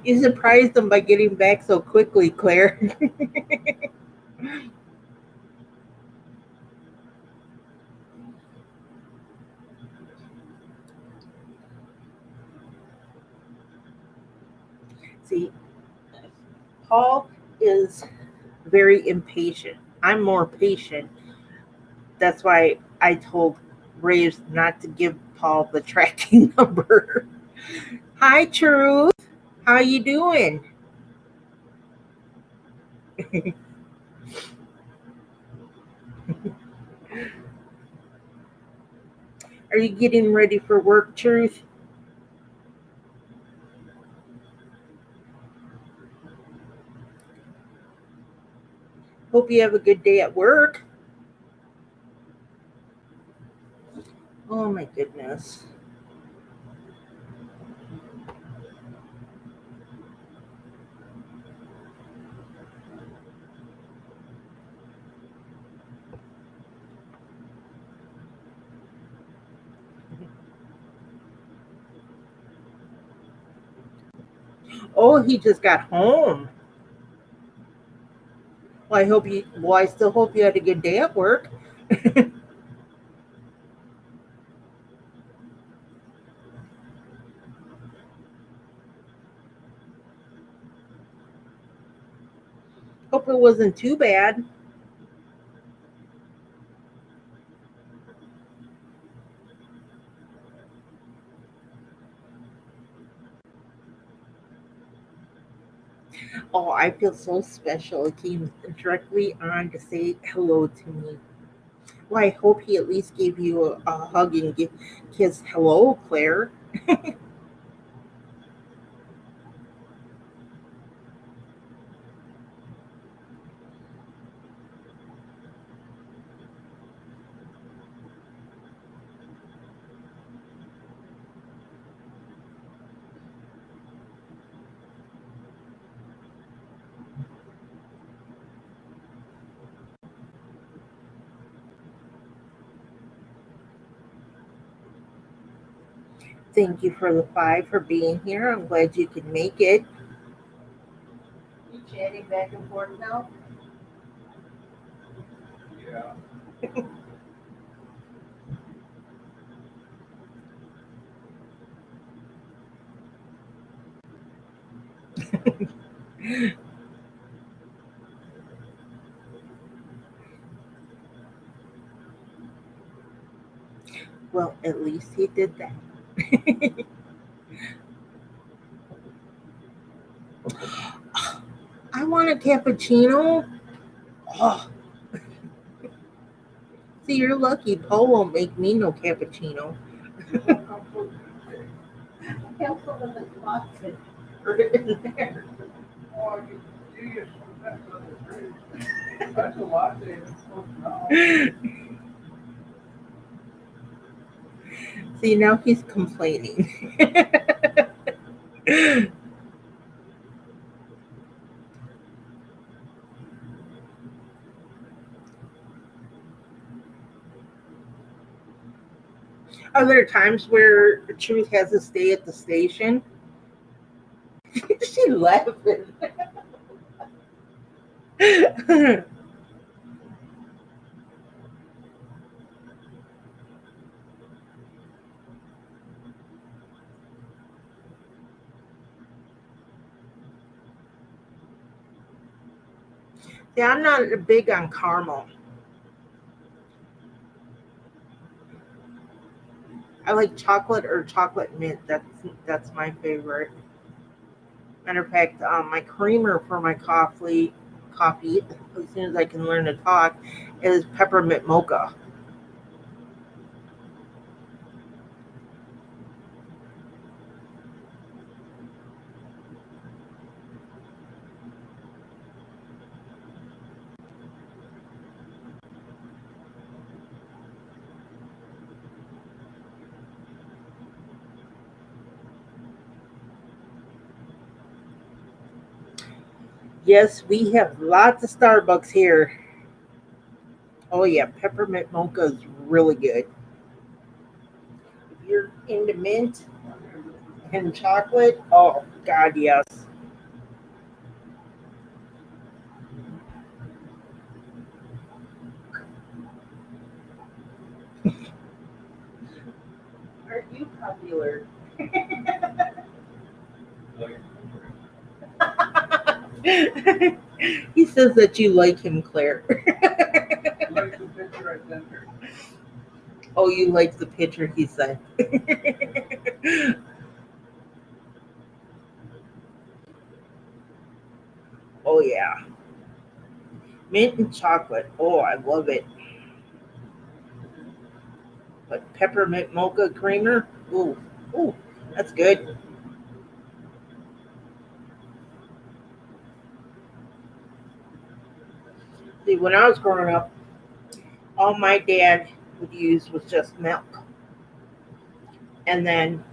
You surprised them by getting back so quickly, Claire. See, Paul is very impatient. I'm more patient. That's why I told Raves not to give Paul the tracking number. Hi, Truth. How you doing? Are you getting ready for work, Truth? Hope you have a good day at work. Oh my goodness. Oh, he just got home. Well, I hope you. Well, I still hope you had a good day at work. Hope it wasn't too bad. Oh, I feel so special. It came directly on to say hello to me. Well, I hope he at least gave you a hug and kiss. Hello, Claire. Thank you for the five for being here. I'm glad you could make it. You chatting back and forth now? Yeah. Well, at least he did that. I want a cappuccino. Oh, see, you're lucky. Paul won't make me no cappuccino. You won't come for Tuesday. I'll put it in the closet. Put it in there. Oh, you just, that's other fruit. That's a latte. That's close enough. See, now he's complaining. Are there times where Truth has to stay at the station? She laughing. Yeah, I'm not big on caramel. I like chocolate or chocolate mint. That's my favorite. Matter of fact, my creamer for my coffee, as soon as I can learn to talk, is peppermint mocha. Yes, we have lots of Starbucks here. Oh yeah, peppermint mocha is really good. If you're into mint and chocolate, oh God, yes. Aren't you popular? He says that you like him, Claire. Like the picture I sent her. Oh, you like the picture, he said. Oh yeah, mint and chocolate. Oh, I love it. But peppermint mocha creamer. Ooh, ooh, that's good. See, when I was growing up, all my dad would use was just milk, and then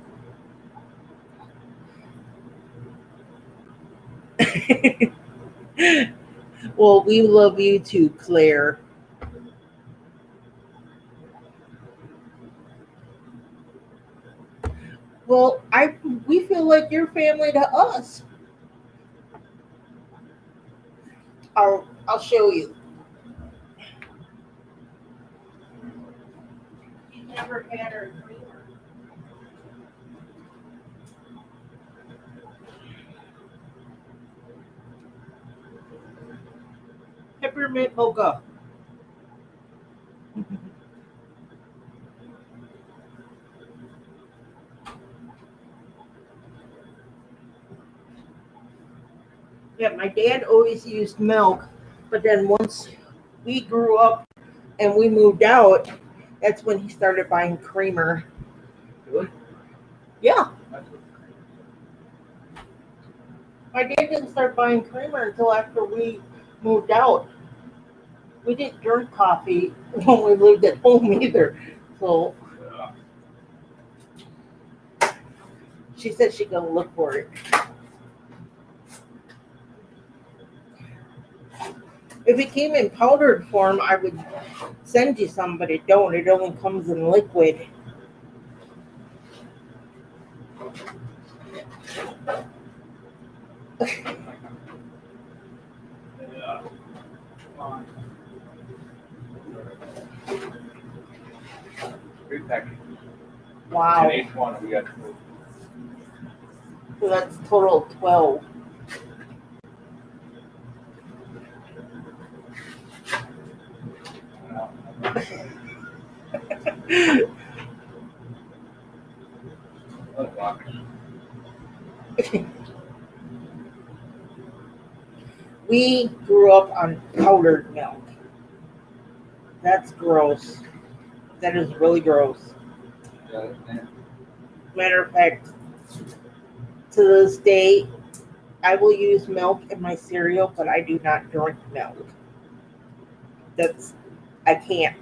well, we love you too, Claire. Well, I we feel like you're family to us. I'll show you. You never had her creamer. Peppermint mocha. Yeah, my dad always used milk, but then once we grew up and we moved out, that's when he started buying creamer. Really? Yeah, That's what- my dad didn't start buying creamer until after we moved out. We didn't drink coffee when we lived at home either. So she said she's gonna look for it. If it came in powdered form, I would send you some, but it don't. It only comes in liquid. Yeah. Fine. Three packages. Wow. And each one we got two. So that's total 12. Other box. We grew up on powdered milk. That's gross. That is really gross. Yeah, Matter of fact, to this day, I will use milk in my cereal, but I do not drink milk. I can't.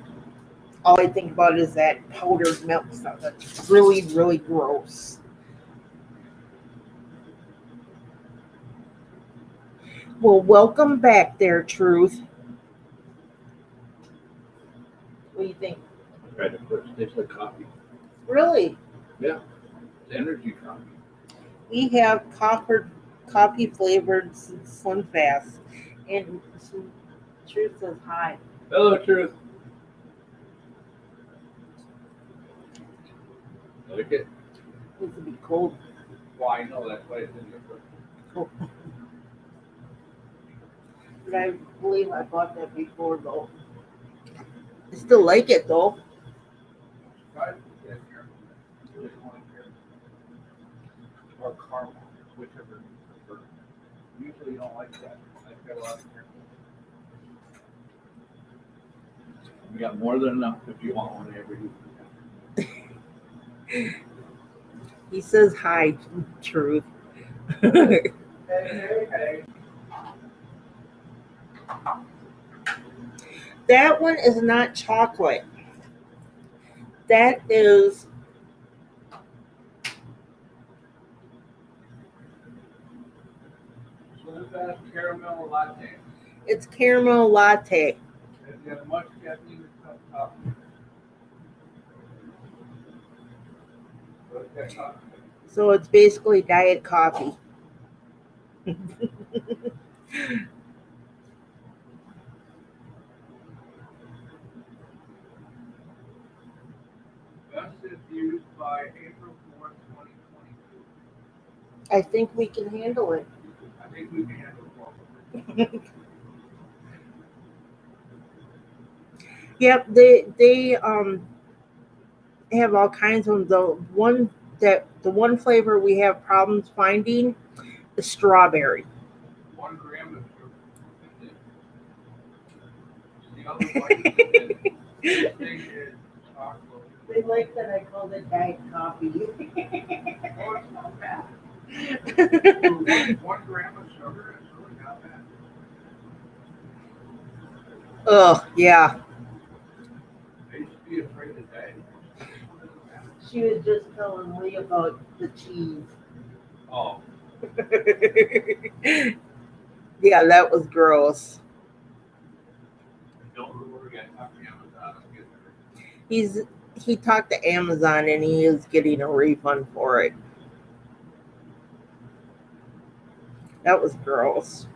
All I think about is that powdered milk stuff. That's really, really gross. Well, welcome back there, Truth. What do you think? I tried to put it tastes like coffee. Really? Yeah. It's energy coffee. We have coffee flavored Slim Fast. And some Truth says hi. Hello, Truth. Like it? Needs to be cold. Well, I know that's why it's in your foot. But I believe I bought that before, though. I still like it, though. Try to get here. This one here. Or caramel, whichever you prefer. Usually you don't like that. I've got a lot of here. We got more than enough if you want one every week. He says hi, Truth. Hey, hey, hey. That one is not chocolate. That is Slim Fast caramel latte. it's caramel latte. If you have much caffeine, it's not coffee. What's that coffee? So it's basically diet coffee. Best is used by April 4th, 2022. I think we can handle it. I think we can handle it. Yep, they have all kinds of them. The one flavor we have problems finding is strawberry. 1 gram of sugar. The other one is chocolate. They like that I called it diet coffee. Oh, it's not bad. 1 gram of sugar is really not bad. Oh, yeah. I used to be afraid of that. She was just telling Lee about the cheese. Oh, Yeah, that was gross. don't worry, I talked to Amazon. I'm getting He talked to Amazon and he is getting a refund for it. That was gross.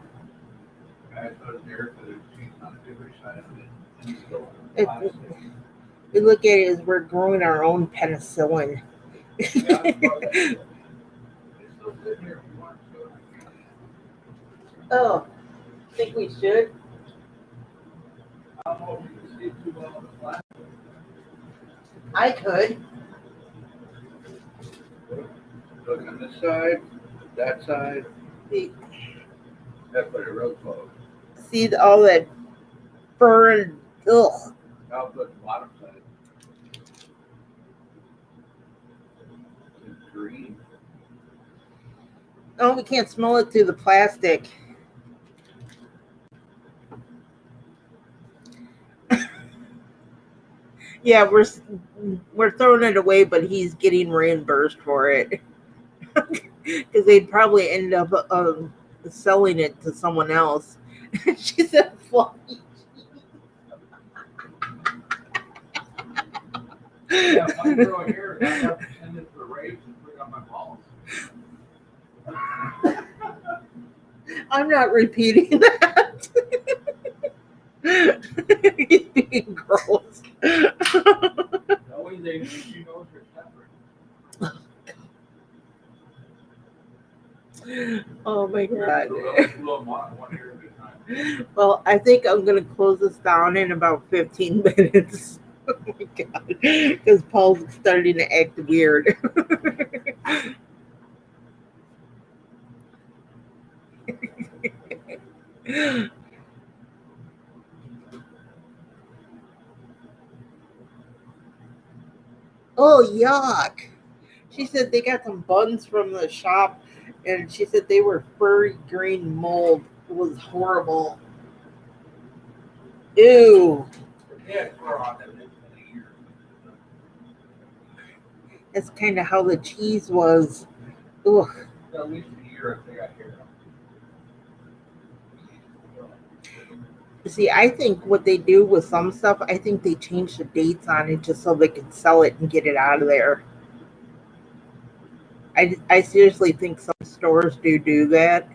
I thought Derek that she's on a different side of it. And still It- plastic. We look at it as we're growing our own penicillin. Yeah, it's still sitting here if you want to. Oh, think we should? I don't know if you can see it too well on the flat. I could. Look on this side, that side. See, That's what it real close. all that fur and ugh. I'll put the bottom side. It's green. Oh, we can't smell it through the plastic. Yeah, we're throwing it away, but he's getting reimbursed for it because they'd probably end up selling it to someone else. She said, "Fluffy." Yeah, if I grow hair, I have to send it to the race and put it on my balls. I'm not repeating that. He's being gross. The only thing she knows are separate. Oh my God. One hair at a time. Well, I think I'm going to close this down in about 15 minutes. Oh my God. Because Paul's starting to act weird. Oh, yuck. She said they got some buns from the shop, and she said they were furry green mold. It was horrible. Ew. Yeah, fur on it. It's been a year. That's kind of how the cheese was. Ugh. At least a year if they got hair. See, I think what they do with some stuff, I think they change the dates on it just so they can sell it and get it out of there. I seriously think some stores do that.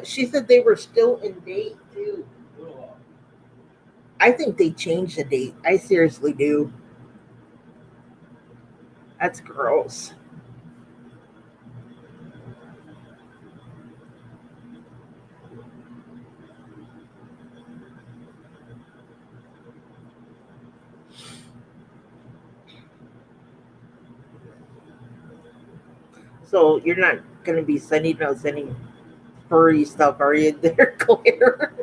She said they were still in date too. I think they changed the date. I seriously do. That's gross. So you're not going to be sending us any furry stuff, are you, there, Claire?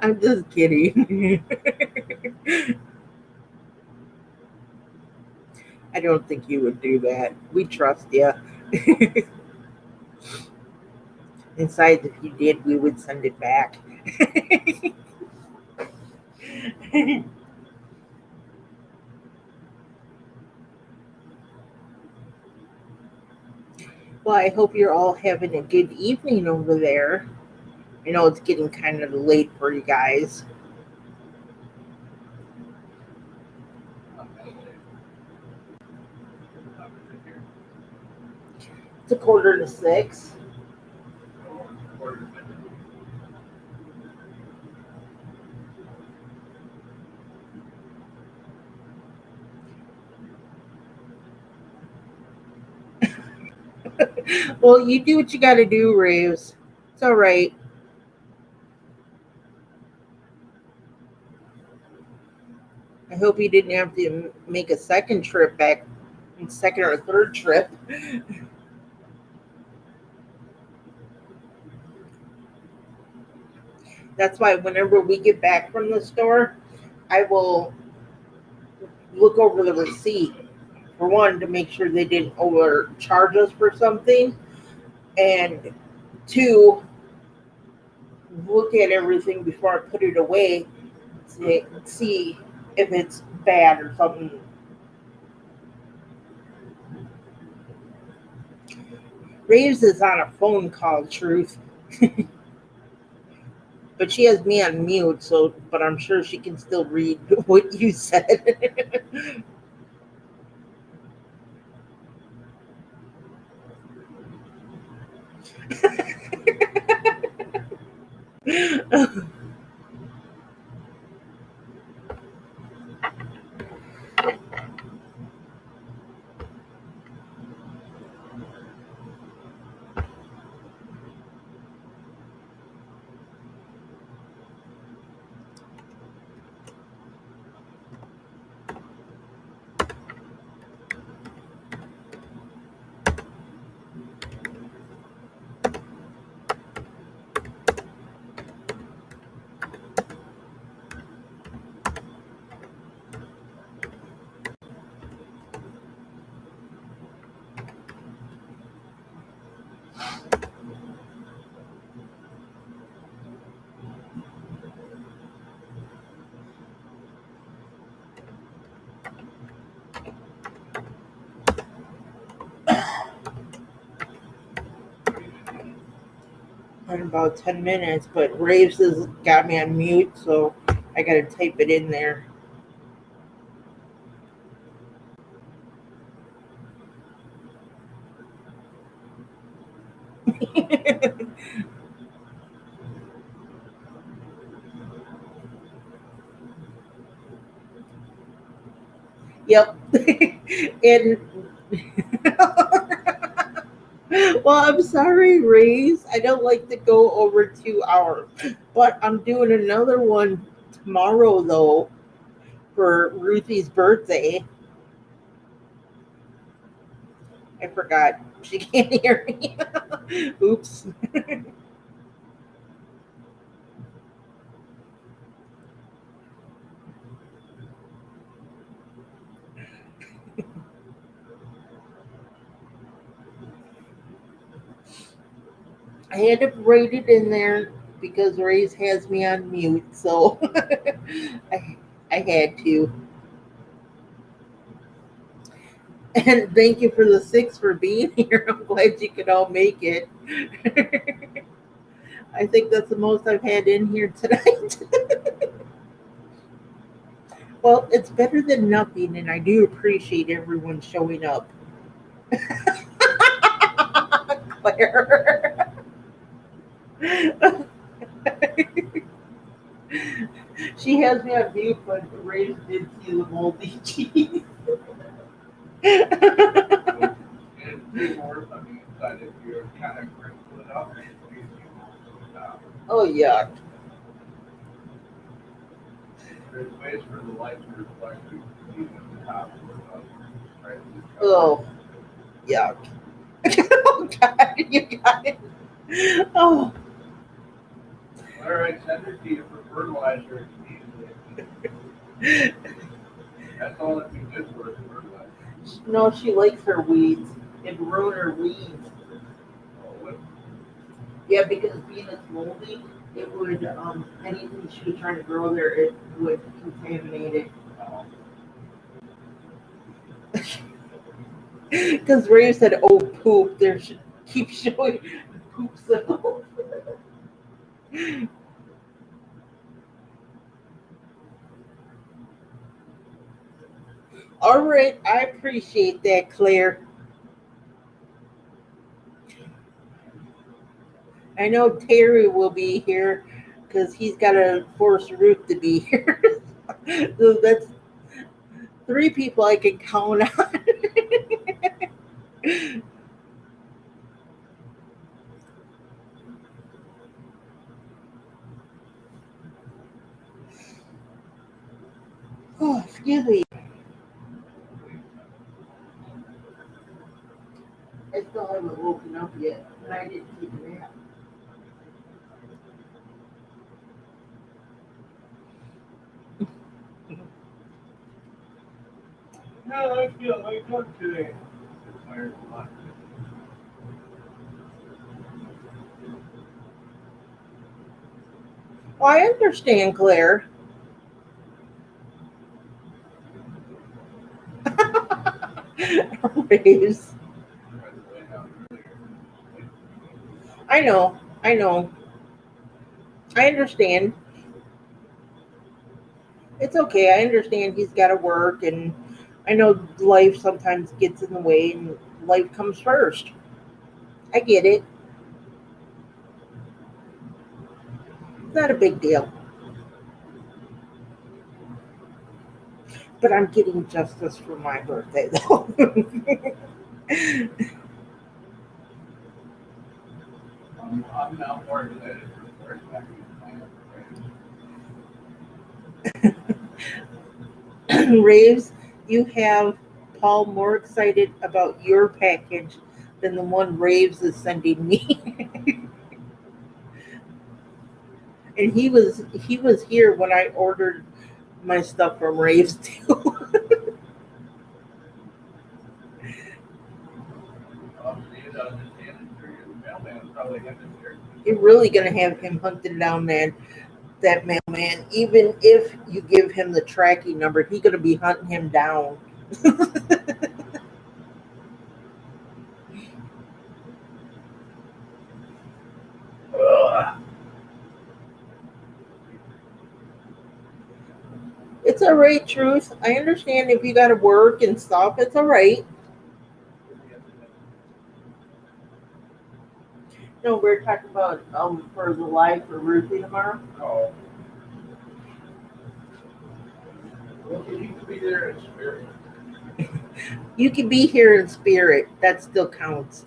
I'm just kidding. I don't think you would do that. We trust you. Besides, if you did, we would send it back. Well, I hope you're all having a good evening over there. I know it's getting kind of late for you guys. It's 5:45. Well, you do what you got to do, Raves. It's all right. I hope you didn't have to make a second trip back, second or third trip. That's why whenever we get back from the store, I will look over the receipt. For one, to make sure they didn't overcharge us for something. And two, look at everything before I put it away to see if it's bad or something. Raves is on a phone call, Truth. But she has me on mute, but I'm sure she can still read what you said. In about 10 minutes, but Raves has got me on mute, so I gotta type it in there. Yep. And well, I'm sorry, Raves. I don't like to go over 2 hours, but I'm doing another one tomorrow though for Ruthie's birthday. I forgot. She can't hear me. Oops. I had to write it in there because Ray's has me on mute, so I, I had to. And thank you for the six for being here. I'm glad you could all make it. I think that's the most I've had in here tonight. Well, it's better than nothing, and I do appreciate everyone showing up. Claire. She has me on mute, but Ray did see the moldy cheese. And be more on the inside if you're kind of crinkle it up and you Oh, yuck. there's ways for the light to reflect even at the top of the right? Oh, yuck. Oh, God, you got it. Oh, All right, send it to you for fertilizer. That's all that we did for is fertilizer. no, she likes her weeds. It ruined her weeds. Oh, what? Yeah, because being it's moldy, it would, anything she was trying to grow there, it would contaminate it. Oh, Because Ray said, oh, poop. There should keep showing poop symbol. All right, I appreciate that, Claire. I know Terry will be here because he's got to force Ruth to be here. So that's three people I can count on. Oh, excuse me. I still haven't woken up yet, and I didn't take a nap. no, I feel like up today. I'm tired a lot. Well, I understand, Claire. Raise. I know, I know. I understand. It's okay. I understand he's got to work, and I know life sometimes gets in the way, and life comes first. I get it. Not a big deal. But I'm getting justice for my birthday, though. I'm now more excited for the first Raves, you have Paul more excited about your package than the one Raves is sending me. And he was here when I ordered my stuff from Raves too. You're really gonna have him hunting down that mailman. Even if you give him the tracking number, he's gonna be hunting him down. It's all right, Truth. I understand if you gotta work and stuff. It's all right. No, we're talking about for the live for Ruthie tomorrow. Oh, well, you need to be there in spirit. You can be here in spirit. That still counts.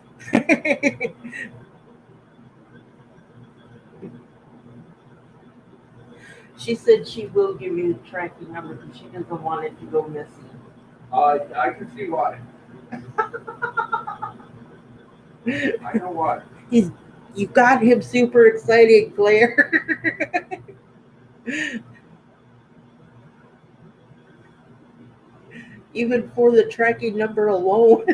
She said she will give you the tracking number because she doesn't want it to go missing. I can see why. I know why. You got him super excited, Claire. Even for the tracking number alone.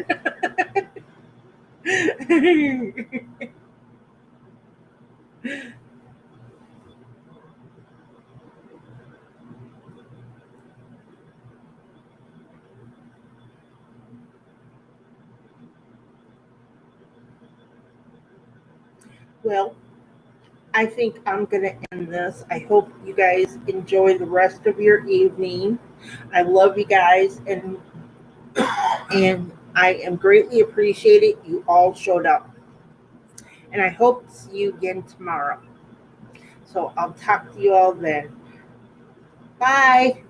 Well, I think I'm going to end this. I hope you guys enjoy the rest of your evening. I love you guys, and I am greatly appreciated. You all showed up, and I hope to see you again tomorrow. So I'll talk to you all then. Bye.